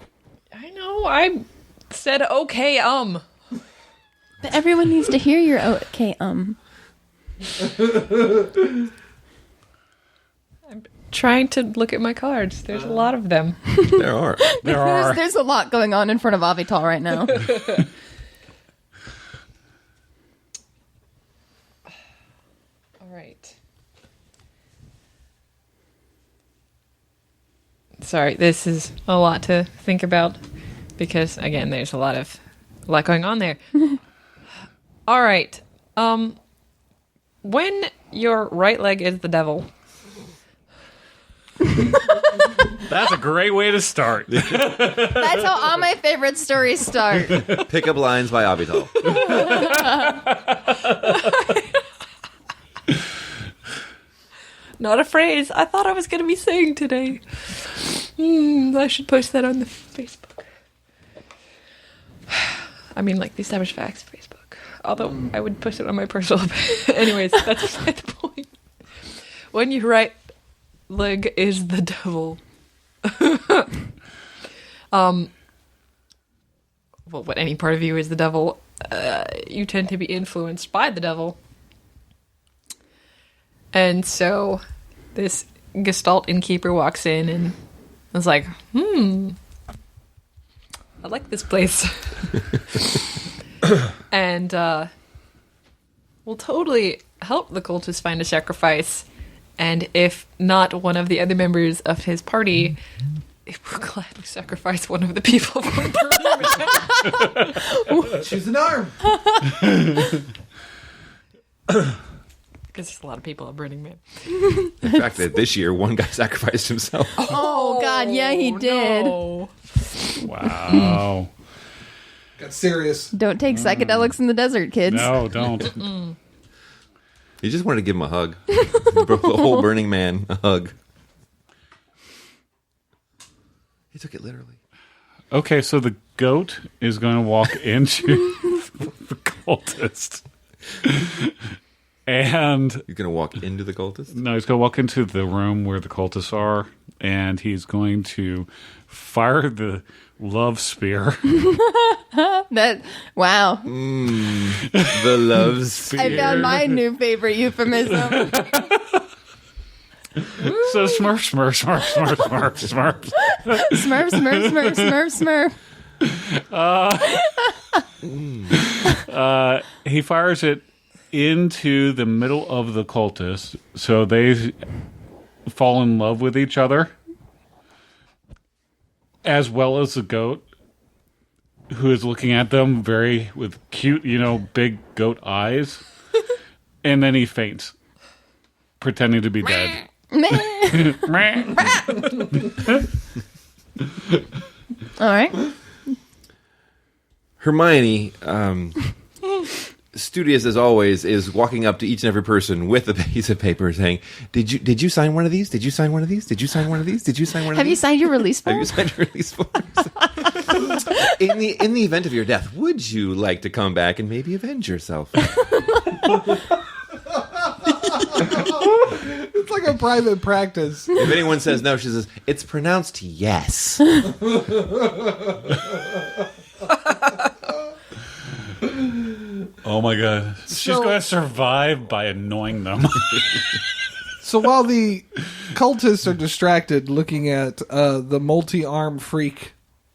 I know. I said okay. But everyone needs to hear your okay. Trying to look at my cards. There's a lot of them. There are. There's a lot going on in front of Avital right now. All right. Sorry, this is a lot to think about because again, there's a lot going on there. All right. When your right leg is the devil. That's a great way to start. That's how all my favorite stories start. Pickup lines by Avital. Not a phrase I thought I was going to be saying today. I should post that on the Facebook. I mean, like the Established Facts Facebook. Although I would post it on my personal page. Anyways, that's beside the point. When your right leg is the devil. Well, when any part of you is the devil, you tend to be influenced by the devil. And so this Gestalt innkeeper walks in and is like, I like this place. And will totally help the cultists find a sacrifice. And if not one of the other members of his party, it will gladly sacrifice one of the people from Peru. Choose an arm. Because there's a lot of people at Burning Man. In fact, that this year, one guy sacrificed himself. Oh, God, yeah, he did. No. Wow. Got serious. Don't take psychedelics in the desert, kids. No, don't. He just wanted to give him a hug. The whole Burning Man a hug. He took it literally. Okay, so the goat is going to walk into the cultist. And He's going to walk into the cultist? no, he's going to walk into the room where the cultists are, and he's going to fire the love spear. Wow. The love spear. I found my new favorite euphemism. So smurf, smurf, smurf, smurf, smurf, smurf. Smurf, smurf, smurf, smurf, smurf. He fires it into the middle of the cultists, so they fall in love with each other, as well as the goat, who is looking at them with cute, big goat eyes, and then he faints, pretending to be dead. All right. Hermione, studious as always, is walking up to each and every person with a piece of paper saying, Did you sign one of these? Did you sign one of these? Did you sign one of these? Did you sign one of these? Have you signed your release form? Have you signed your release forms? In the event of your death, would you like to come back and maybe avenge yourself? It's like a private practice. If anyone says no, she says, it's pronounced yes. Oh my god. She's going to survive by annoying them. So while the cultists are distracted looking at the multi-arm freak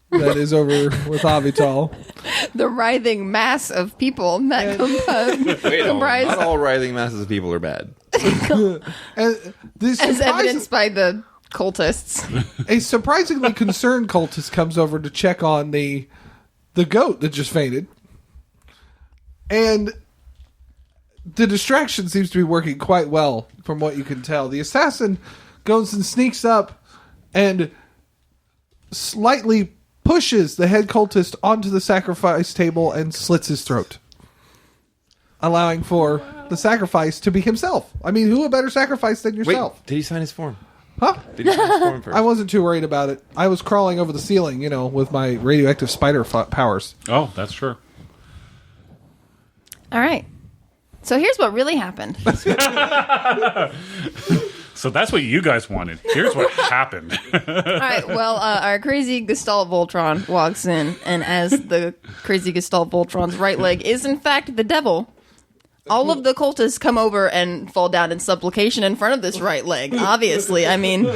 that is over with Avital, The writhing mass of people that Wait, comprise, not all writhing masses of people are bad. and this as evidenced by the cultists. a surprisingly concerned cultist comes over to check on the goat that just fainted. And the distraction seems to be working quite well, from what you can tell. The assassin goes and sneaks up and slightly pushes the head cultist onto the sacrifice table and slits his throat, allowing for the sacrifice to be himself. I mean, who a better sacrifice than yourself? Wait, did he sign his form? Huh? Did he sign his form first? I wasn't too worried about it. I was crawling over the ceiling, with my radioactive spider powers. Oh, that's true. All right. So here's what really happened. So that's what you guys wanted. Here's what happened. All right. Well, our crazy Gestalt Voltron walks in, and as the crazy Gestalt Voltron's right leg is in fact the devil, all of the cultists come over and fall down in supplication in front of this right leg. Obviously, I mean,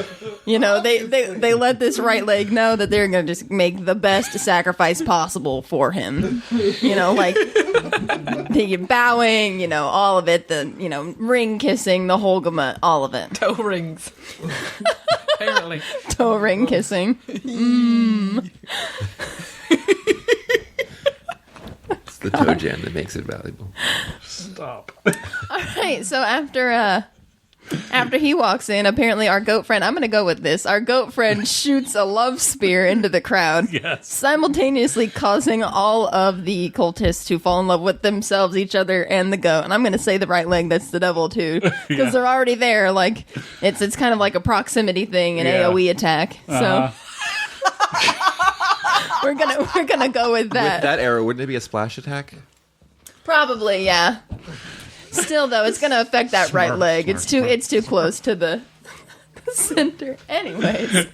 you know, they let this right leg know that they're going to just make the best sacrifice possible for him. You know, like the bowing, you know, all of it, the, you know, ring kissing, the whole gamut, all of it. Toe rings. Apparently. Toe ring kissing. It's the toe jam that makes it valuable. Stop. All right, so after he walks in, apparently our goat friend, I'm going to go with this, our goat friend shoots a love spear into the crowd, Yes. simultaneously causing all of the cultists to fall in love with themselves, each other, and the goat. And I'm going to say the right leg, that's the devil too, because Yeah. they're already there. Like it's kind of like a proximity thing, an Yeah. AOE attack. So we're gonna go with that. With that arrow, wouldn't it be a splash attack? Probably, yeah. Still, though, it's going to affect that right leg. It's too close to the center. Anyways,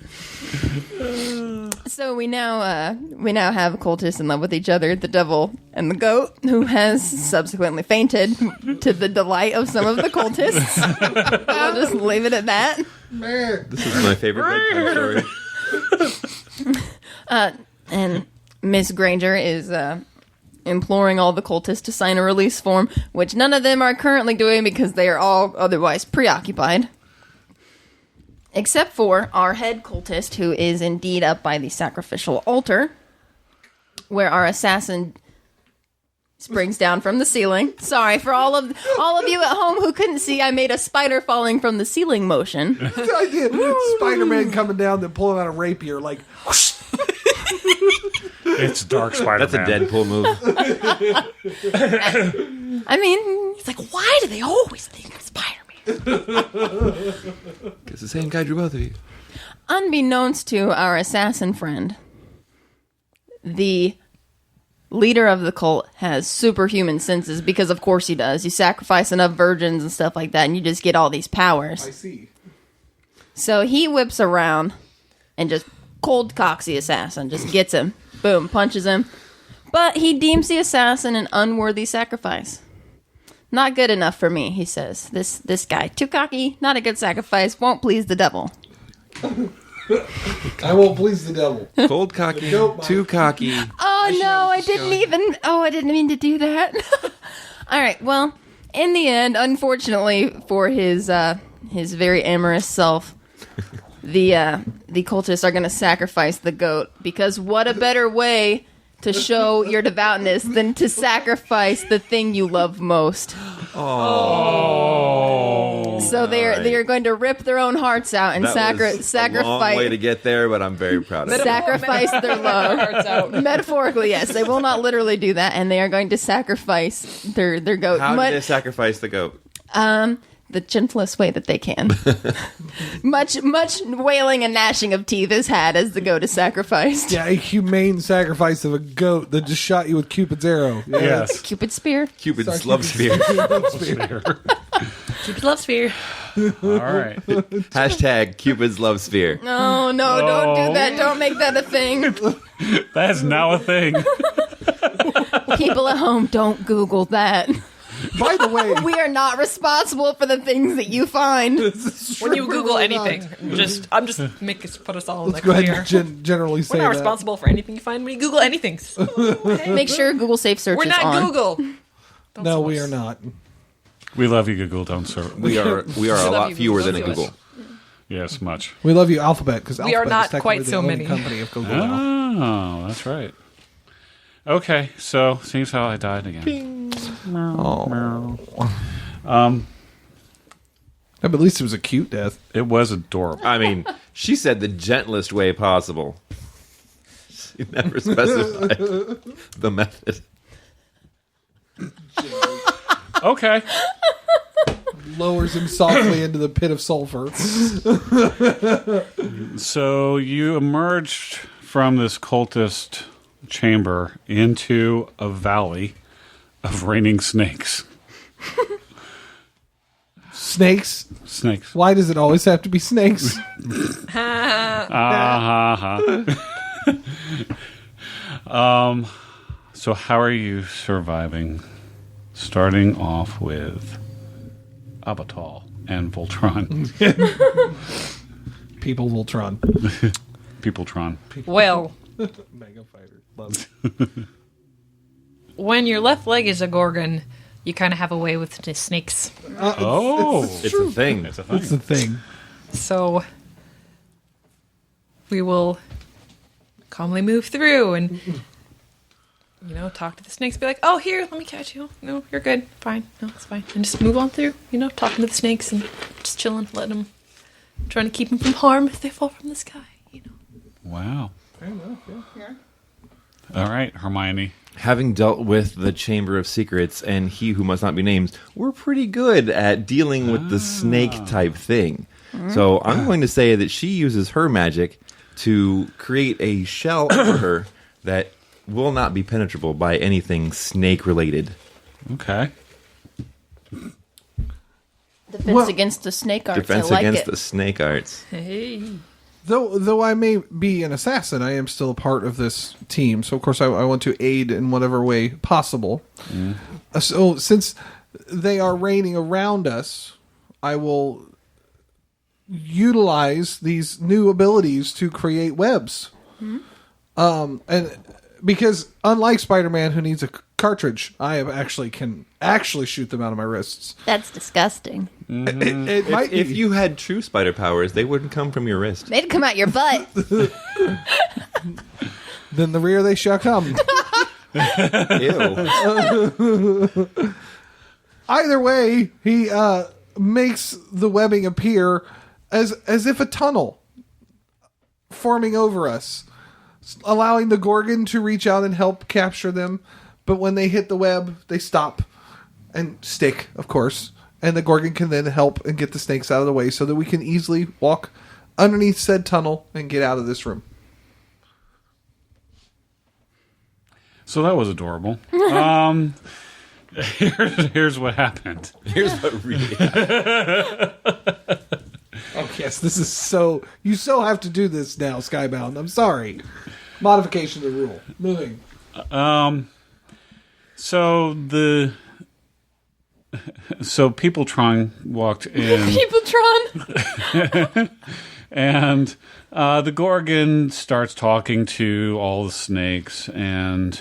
so we now have cultists in love with each other, the devil and the goat, who has subsequently fainted to the delight of some of the cultists. I'll just leave it at that. This is my favorite bedtime story. And Miss Granger is imploring all the cultists to sign a release form, which none of them are currently doing because they are all otherwise preoccupied. Except for our head cultist, who is indeed up by the sacrificial altar, where our assassin springs down from the ceiling. Sorry for all of you at home who couldn't see, I made a spider falling from the ceiling motion. The idea, Spider-Man coming down and pulling out a rapier, like, whoosh. It's Dark Spider-Man. That's a Deadpool move. I mean, It's like, why do they always think of Spider-Man? It's the same guy drew both of you. unbeknownst to our assassin friend, the leader of the cult has superhuman senses because, of course, he does. You sacrifice enough virgins and stuff like that, and you just get all these powers. I see. So he whips around and just cold cocks the assassin, just gets him, boom, punches him. But he deems the assassin an unworthy sacrifice. Not good enough for me, he says. This guy, too cocky, not a good sacrifice, won't please the devil. I won't please the devil. Cold cocky, Nope. too cocky. Oh no, I didn't mean to do that. All right, well, in the end, unfortunately for his very amorous self, the cultists are going to sacrifice the goat, because what a better way to show your devoutness than to sacrifice the thing you love most. Oh. So they're going to rip their own hearts out and That was sacrifice. a long way to get there, but I'm very proud of it. Sacrifice their love. Metaphorically, yes. They will not literally do that, and they are going to sacrifice their goat. How did they sacrifice the goat? The gentlest way that they can. much wailing and gnashing of teeth is had as the goat is sacrificed. Yeah, a humane sacrifice of a goat that just shot you with Cupid's arrow. Yeah. Yes. Cupid's spear. Cupid's love sphere. Cupid's love sphere. All right. Hashtag Cupid's love sphere. No, don't do that. Don't make that a thing. That is now a thing. People at home, don't Google that. By the way, We are not responsible for the things that you find. When you Google anything, I'm just put us all in the go ahead clear. and generally say We're not that. responsible for anything you find when you Google anything. Make sure Google Safe Search We're is not on. Google. No, we are not. We love you, Google. Don't sir. We are a love lot you, fewer Google. than a Google. Yes, much. We love you, Alphabet, because We are Alphabet not is technically quite the so only many. company of Google now. Oh, that's right. Okay, so seems how I died again. No, but at least it was a cute death. It was adorable. I mean, she said the gentlest way possible. She never specified the method. Okay. Lowers him softly into the pit of sulfur. So you emerged from this cultist chamber into a valley of raining snakes. Snakes. Snakes. Why does it always have to be snakes? So how are you surviving? Starting off with Abatal and Voltron. People Voltron. Peopletron. Well, Mega Fighter. Love it. when your left leg is a Gorgon, you kind of have a way with the snakes. It's a thing. It's a thing. It's the thing. So we will calmly move through and, talk to the snakes. Be like, oh, here, let me catch you. No, you're good. Fine. No, it's fine. And just move on through, talking to the snakes and just chilling, letting them, trying to keep them from harm if they fall from the sky, Wow. Fair enough, yeah. All right, Hermione. Having dealt with the Chamber of Secrets and He Who Must Not Be Named, we're pretty good at dealing with the snake type thing. So I'm going to say that she uses her magic to create a shell over her that will not be penetrable by anything snake related. Okay. Defense against the snake arts. Defense I like against it. the snake arts. Hey. Though I may be an assassin, I am still a part of this team. So, of course, I want to aid in whatever way possible. So, since they are reigning around us, I will utilize these new abilities to create webs. And because unlike Spider-Man, who needs a cartridge, I can shoot them out of my wrists. That's disgusting. It might If be. you had true spider powers, they wouldn't come from your wrist. They'd come out your butt. Then the rear they shall come. Ew. Either way, he makes the webbing appear as if a tunnel forming over us, allowing the Gorgon to reach out and help capture them. But when they hit the web, they stop and stick, of course. And the Gorgon can then help and get the snakes out of the way so that we can easily walk underneath said tunnel and get out of this room. So that was adorable. Here's what happened. Here's what really happened. Oh, yes, this is so... You so have to do this now, Skybound. I'm sorry. Modification of the rule. Moving. So Peopletron walked in. Peopletron! And the Gorgon starts talking to all the snakes, and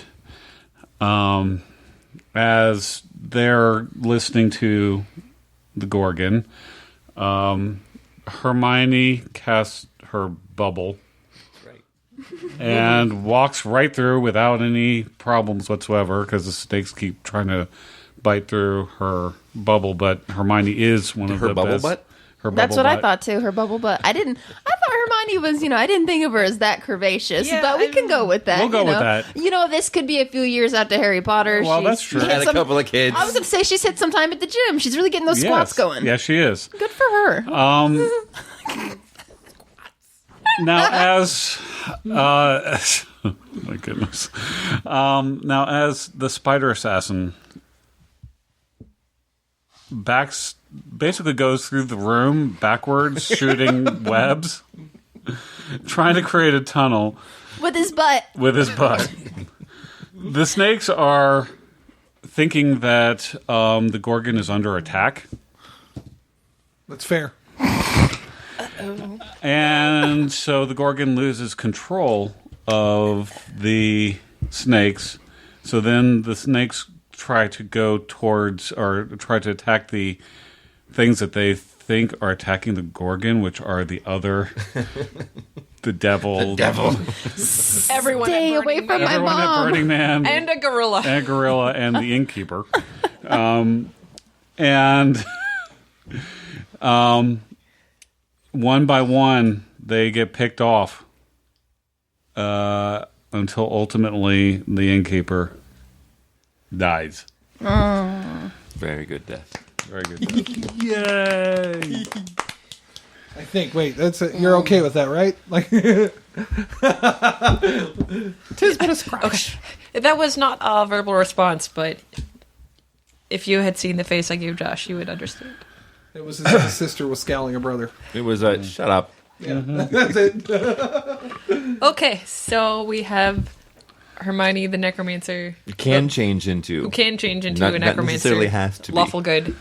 as they're listening to the Gorgon, Hermione casts her bubble and walks right through without any problems whatsoever because the snakes keep trying to bite through her bubble, but Hermione is one of Her the bubble best. butt? Her That's bubble what I butt. thought too. Her bubble butt. I thought Hermione was, I didn't think of her as that curvaceous, Yeah, but we can go with that. We'll go with that. This could be a few years after Harry Potter. Well, that's true. hit Had a some- couple of kids. I was going to say she's hit some time at the gym. She's really getting those squats going. Yeah, she is. Good for her. Now, as my goodness. Now, as the spider assassin basically goes through the room backwards, shooting webs, trying to create a tunnel With his butt. with his butt. The snakes are thinking that the Gorgon is under attack. That's fair. And so the Gorgon loses control of the snakes. So then the snakes try to go towards or try to attack the things that they think are attacking the Gorgon, which are the other, the devil. Everyone Stay at away Burning from Man. my Everyone at mom. Burning Man. And a gorilla. And Gorilla and the Innkeeper. And one by one, they get picked off until ultimately the Innkeeper dies. Very good death. Very good. Death. Yay! I think. Wait, that's it. You're okay with that, right? Like, tis but a scratch. That was not a verbal response, but if you had seen the face I gave Josh, you would understand. It was as if his sister was scowling a brother. It was shut up. Yeah, that's it. Okay, so we have Hermione the necromancer. You can change into. Who can change into Not- a not necromancer. necessarily has to be. Lawful good.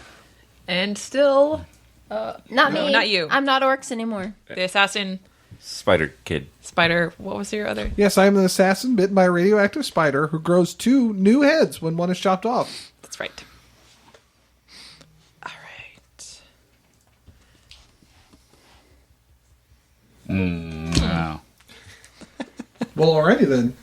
And still, Not No, me. not you. I'm not orcs anymore. the assassin, Spider Kid. spider. What was your other? Yes, I am an assassin bitten by a radioactive spider who grows 2 new heads when one is chopped off. That's right. All right. Wow. Well, already then.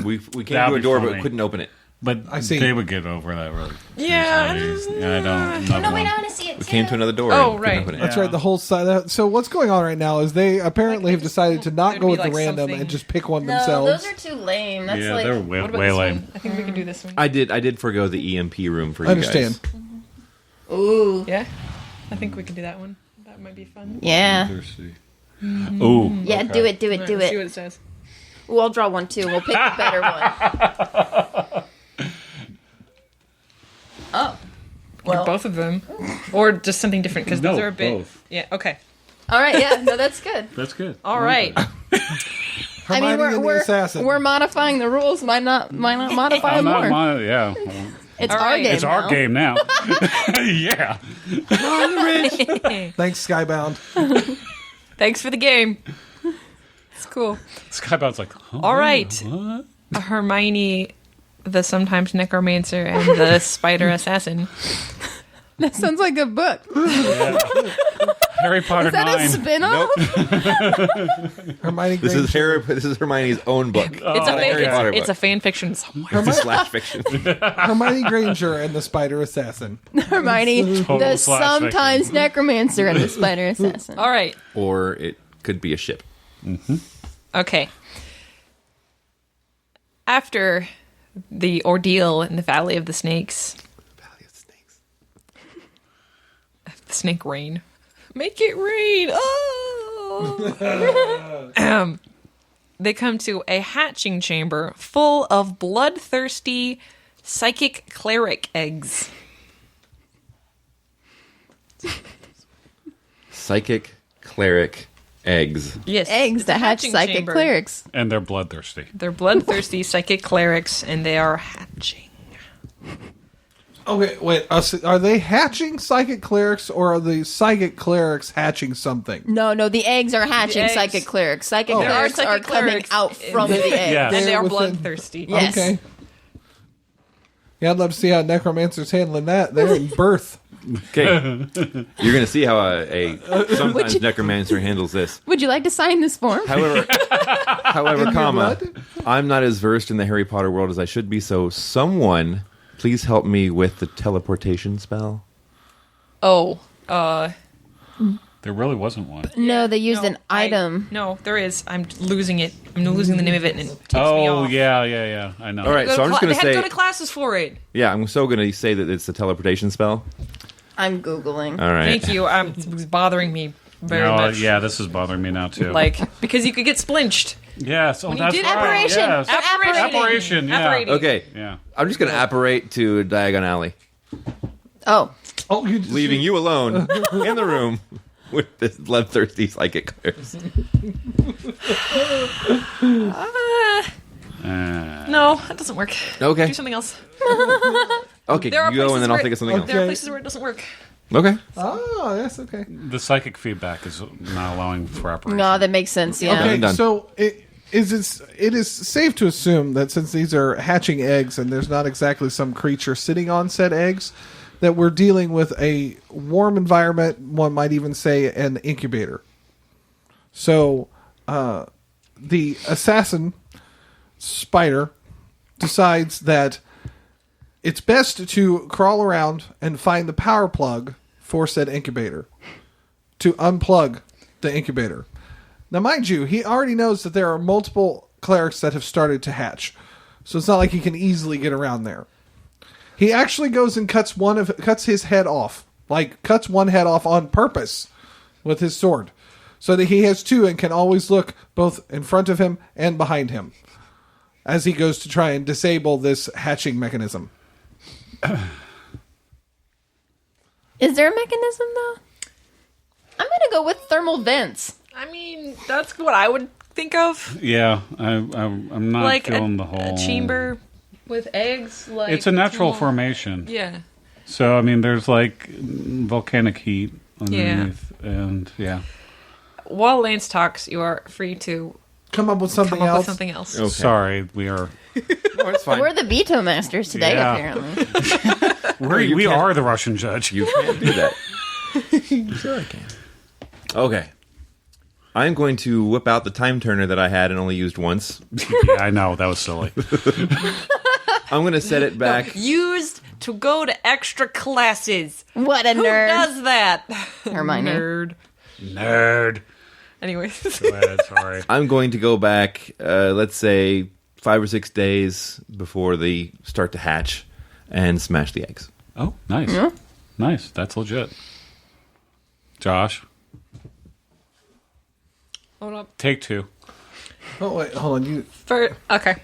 We came That'd to a be door funny. but couldn't open it. But I see. they would get over that really. Yeah, easily. I don't. No, wait, I want to see it We too. came to another door. Oh, and couldn't right. open it. That's Yeah. right, the whole side. So what's going on right now is they apparently have decided to not It'd go be with the like random something- and just pick one No, themselves. those are too lame. That's Yeah, like they're way, What about way this lame. one? I think we can do this one. I did forgo the EMP room for you I understand. guys. ooh, Yeah, I think we can do that one. That might be fun. yeah, Thirsty. Ooh. yeah. Do it, do it, do Let's see it. what it says. Ooh, I'll draw one too. We'll pick the better one. Oh, Or both of them, or just something different because No, those are a bit. both. Yeah. Okay. all right. Yeah, no, that's good. That's good. All right. Hermione and the assassin. we're modifying the rules. Might not modify I'm them not more. yeah. It's All our right. game. It's our now. game now. Yeah. Thanks, Skybound. Thanks for the game. It's cool. Skybound's like, huh? All right. What? Hermione, the sometimes necromancer, and the spider assassin. That sounds like a book. Harry Potter Is that 9. a spin-off? Hermione This Granger. is Hermione's own book. It's, Not a Harry Potter it's a book. fan fiction somewhere. It's a slash fiction. Hermione Granger and the Spider Assassin. Hermione, Total the slash sometimes fiction. necromancer and the spider assassin. All right. Or it could be a ship. Okay. After the ordeal in the Valley of the Snakes, Valley of Snakes. the snake rain. Make it rain! Oh! They come to a hatching chamber full of bloodthirsty psychic cleric eggs. Psychic cleric eggs. Yes. Eggs it's a that hatch hatching psychic chamber. clerics. And they're bloodthirsty. They're bloodthirsty psychic clerics, and they are hatching. Okay, wait. Are they hatching psychic clerics, or are the psychic clerics hatching something? No, the eggs are hatching eggs- psychic clerics. Psychic Oh. There are clerics are psychic coming clerics out from the eggs. Yeah. And they They're are within- bloodthirsty. Yes. Okay. Yeah, I'd love to see how Necromancer's handling that. They're in birth. Okay. You're going to see how a sometimes necromancer handles this. Would you like to sign this form? However, In your comma, blood? I'm not as versed in the Harry Potter world as I should be, so someone please help me with the teleportation spell. Oh, There really wasn't one. No, they used an I- item. No, there is. I'm losing it. I'm losing the name of it, and it takes me Oh, off. yeah. I know. All right, so I'm just They going had to to say, go to classes for it. yeah, I'm so going to say that it's the teleportation spell. I'm Googling. All right. Thank you. It was bothering me very No, much. yeah, this is bothering me now too. Like, because you could get splinched. yes, oh, When you that's did right. Apparition. Yes. Apparition. Apparition, yeah. Apparating. Okay. Yeah. I'm just going to apparate to Diagon Alley, Oh, Oh, you just, leaving you alone in the room with this bloodthirsty psychic clerics. No, that doesn't work. Okay. Do something else. Okay, There are you go and then I'll places think of something There are Okay. places where it doesn't work. else. Okay. Oh, yes, okay. The psychic feedback is not allowing for apparition. no, that makes sense. Yeah. Okay, done. so it is safe to assume that since these are hatching eggs and there's not exactly some creature sitting on said eggs, that we're dealing with a warm environment, one might even say an incubator. So the assassin spider decides that it's best to crawl around and find the power plug for said incubator, to unplug the incubator. Now, mind you, he already knows that there are multiple clerics that have started to hatch, so it's not like he can easily get around there. He actually goes and cuts his head off, like cuts one head off on purpose with his sword, so that he has two and can always look both in front of him and behind him as he goes to try and disable this hatching mechanism. Is there a mechanism, though? I'm going to go with thermal vents. I mean, that's what I would think of. Yeah, I'm not Like feeling the whole... a chamber with eggs. Like It's a natural small- formation. Yeah. So, I mean, there's like volcanic heat underneath. And, yeah. While Lance talks, you are free to Come up with something come up else. with something else. Okay. Sorry, we are... No, it's fine. We're the veto masters today, Yeah. apparently. We are the Russian judge. You can't do that. Sure I can. Okay. I'm going to whip out the time turner that I had and only used once. Yeah, I know. That was silly. I'm going to set it back. Used to go to extra classes. What a Who nerd. does that? Hermione. Nerd. Anyways. Go ahead, sorry. I'm going to go back, let's say, 5 or 6 days before they start to hatch and smash the eggs. Oh, nice. Yeah. Nice. That's legit. Josh, Hold up. take 2. Oh wait, hold on. Okay.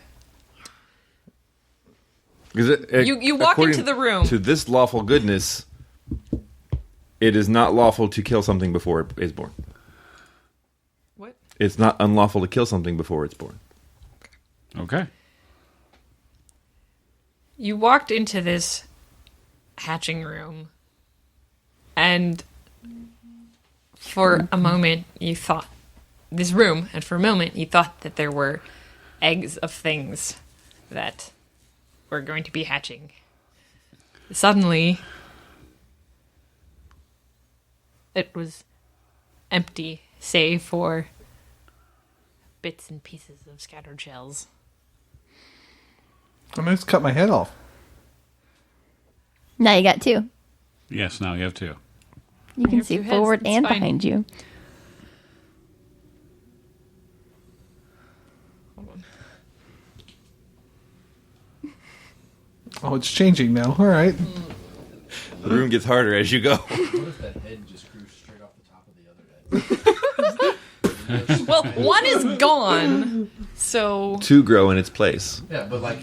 You walk according into the room. To this lawful goodness, it is not lawful to kill something before it is born. What? It's not unlawful to kill something before it's born. Okay. You walked into this hatching room, and for a moment you thought this room, and for a moment you thought that there were eggs of things that were going to be hatching. Suddenly, it was empty, save for bits and pieces of scattered shells. I'm gonna just cut my head off. Now you got 2. Yes, now you have 2. You can have see 2 heads, forward it's and fine. behind you. Oh, it's changing now. All right. The room gets harder as you go. What if that head just grew straight off the top of the other head? Well, one is gone, so 2 grow in its place. Yeah, but like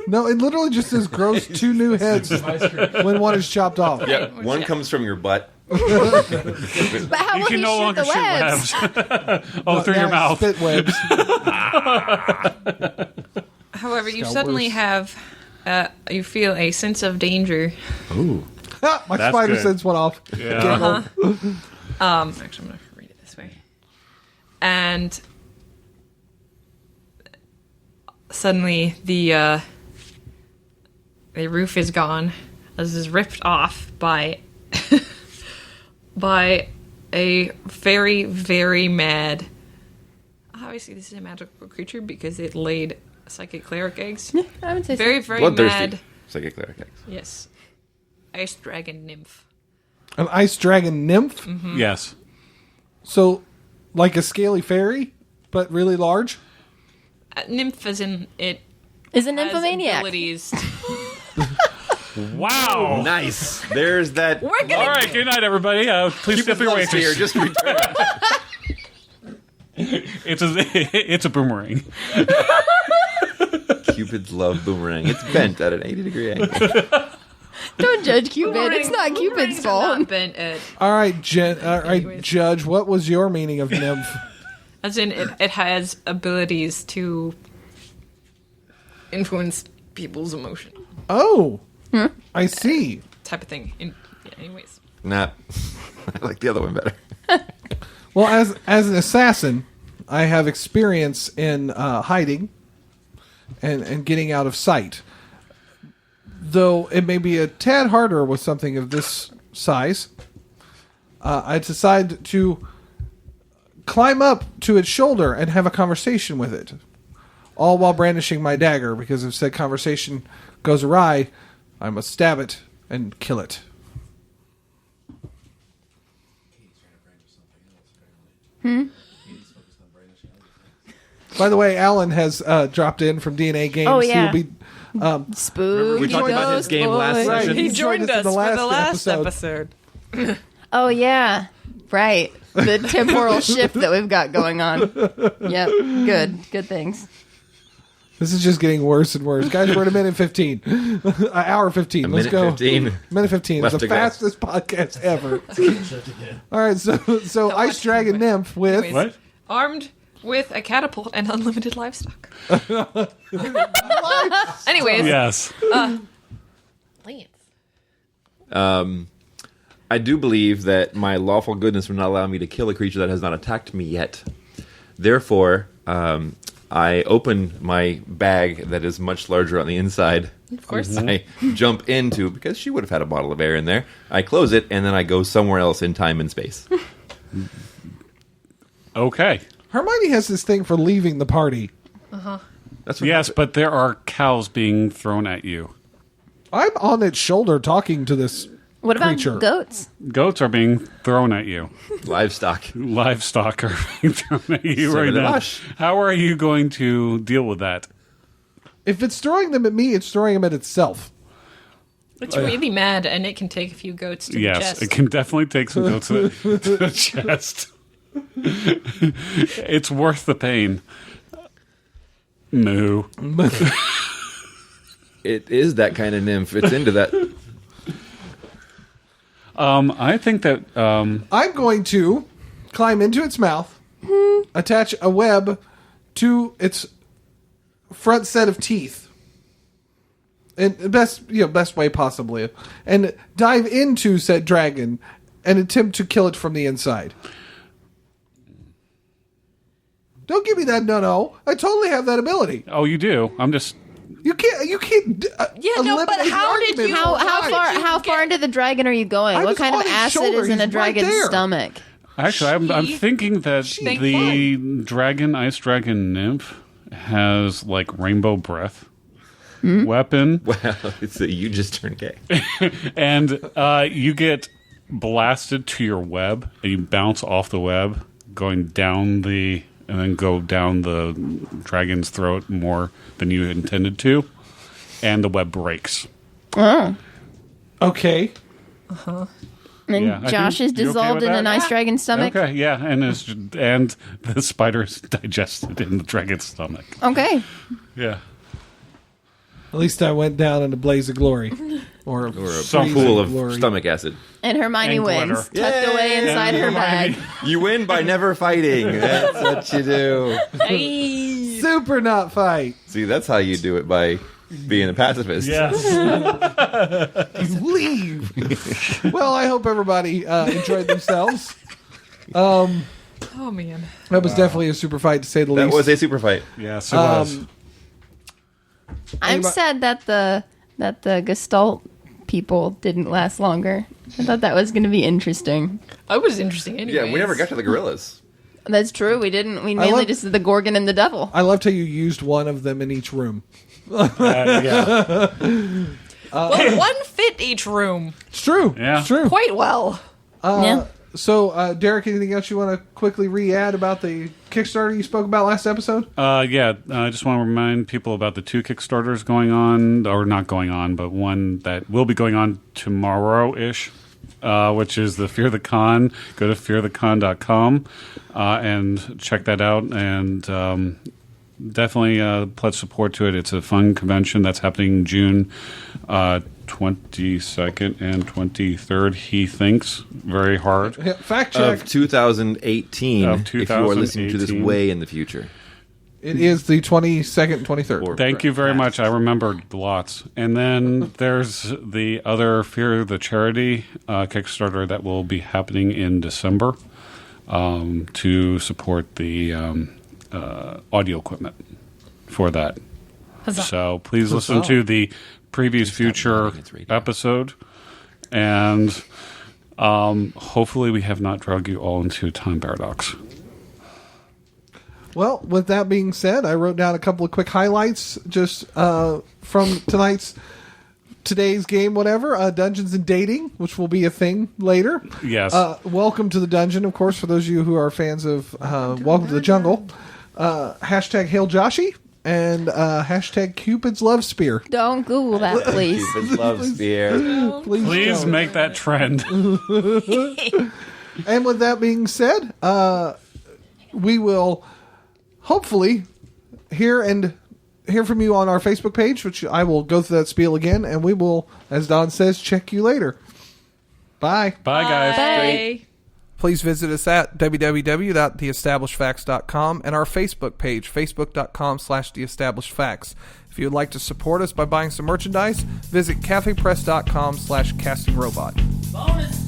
No, it literally just says grows 2 new heads ice cream. when one is chopped off. Yeah, one comes from your butt. But how You will can he no shoot longer the webs? shoot webs. Oh, through Yeah, your mouth. Spit webs. however, you got suddenly worse. have you feel a sense of danger. Ooh. My That's spider good. sense went off. Yeah. Giggle. Actually, I'm going to read it this way. And suddenly the roof is gone. This is ripped off by by a very, very mad. Obviously, this is a magical creature because it laid psychic cleric eggs. I would say Very, so. very Bloodthirsty. mad. Psychic cleric eggs. Yes, ice dragon nymph. An ice dragon nymph. Yes. So, like a scaly fairy, but really large. Nymph as in it Is an has nymphomaniac. abilities. Wow. Nice. There's that. We're gonna All right, good night, everybody. Please tip your Cupid's love waitress. sphere just returned. It's a boomerang. Cupid's love boomerang. It's bent at an 80-degree angle. Don't judge Cupid. It's not Cupid's Boomerangs are not fault. bent at, All right, Anyways. Judge. What was your meaning of nymph? as in it has abilities to influence people's emotion Oh, I see. type of thing. Anyways, Nah. I like the other one better. Well, as an assassin, I have experience in hiding and getting out of sight. Though it may be a tad harder with something of this size, I decide to climb up to its shoulder and have a conversation with it, all while brandishing my dagger, because if said conversation goes awry, I must stab it and kill it. By the way, Alan has dropped in from DNA Games. Oh, yeah. He will be Spooky We talked about his ghost game last boy. Right. session. He he joined joined us us in the for the last last episode. episode. Oh, yeah. Right. The temporal shift that we've got going on. Yep. Good. Good things. This is just getting worse and worse. Guys, we're at a minute 15. Hour 15. Let's minute go. 15. Minute 15. Left It's the to go. fastest podcast ever. All right, so Ice Dragon Nymph with... Anyways, What? Armed with a catapult and unlimited livestock. Anyways, Yes. Lance. I do believe that my lawful goodness would not allow me to kill a creature that has not attacked me yet. Therefore, I open my bag that is much larger on the inside. Of course. I jump into, because she would have had a bottle of air in there. I close it, and then I go somewhere else in time and space. Okay. Hermione has this thing for leaving the party. That's what Yes, but there are cows being thrown at you. I'm on its shoulder talking to this What about creature. goats? Goats are being thrown at you. livestock. Livestock are being thrown at you So right did now. Lush. How are you going to deal with that? If it's throwing them at me, it's throwing them at itself. It's really mad, and it can take a few goats to the Yes, chest. it can definitely take some goats to the chest. It's worth the pain. Moo. It is that kind of nymph. It's into that. I think that I'm going to climb into its mouth, attach a web to its front set of teeth, in the best way possibly, and dive into said dragon and attempt to kill it from the inside. Don't give me that no. I totally have that ability. oh, you do. I'm just You can't. Yeah, no, but eliminate the how did argument you- all the How time. far get- into the dragon are you going? I What was kind of on his acid shoulder. is in a He's right dragon's there. stomach? actually. I'm She- thinking that Thank the ice dragon nymph has like rainbow breath weapon, Well, it's a, you just turned gay. and you get blasted to your web, and you bounce off the web, going down and then go down the dragon's throat more than you intended to, and the web breaks. Okay. And Yeah, I Josh think- is you okay dissolved with in that? an ice dragon's stomach. Okay, yeah, and the spider's digested in the dragon's stomach. Okay. Yeah, At least I went down in a blaze of glory, or Or a Some pool of glory. stomach acid. And Hermione And glitter. wins, tucked away inside her bag. You win by never fighting. That's what you do. Hey. Super not fight. See, that's how you do it, by being a pacifist. yes. Leave. Well, I hope everybody enjoyed themselves. Oh, man. That was definitely a super fight, to say the That least. was a super fight. Yes, it was. I'm sad that the Gestalt people didn't last longer. I thought that was going to be interesting. That was interesting anyway. Yeah, we never got to the gorillas. That's true. We didn't. We mainly love- just did the Gorgon and the Devil. I loved how you used one of them in each room. Yeah. Well, one fit each room It's true. Yeah. It's true. quite well. Yeah. So, Derek, anything else you want to quickly re-add about the Kickstarter you spoke about last episode? I just want to remind people about the 2 Kickstarters going on, or not going on, but one that will be going on tomorrow-ish, which is the Fear the Con. Go to fearthecon.com and check that out, and definitely pledge support to it. It's a fun convention that's happening June 22nd and 23rd, he thinks, very hard. Yeah, fact check. Of 2018, Of if you are listening to this 2018. way in the future. It is the 22nd and 23rd. Thank you very much. I remembered lots. And then there's the other Fear the Charity Kickstarter that will be happening in December to support the audio equipment for that. So please listen to the previous future episode, and hopefully we have not dragged you all into time paradox. Well, with that being said, I wrote down a couple of quick highlights just from today's game, whatever. Dungeons and Dating, which will be a thing later. Yes. Welcome to the Dungeon, of course, for those of you who are fans of Welcome to the Jungle. Hashtag Hail Joshi, and hashtag Cupid's Love Spear. Don't Google that, please. Cupid's love spear. Please don't. make that trend. And with that being said, we will hopefully hear and hear from you on our Facebook page, which I will go through that spiel again, and we will, as Don says, check you later. Bye. Bye, guys. Bye. Please visit us at www.theestablishedfacts.com and our Facebook page, facebook.com/theestablishedfacts. If you would like to support us by buying some merchandise, visit cafepress.com/castingrobot. Bonus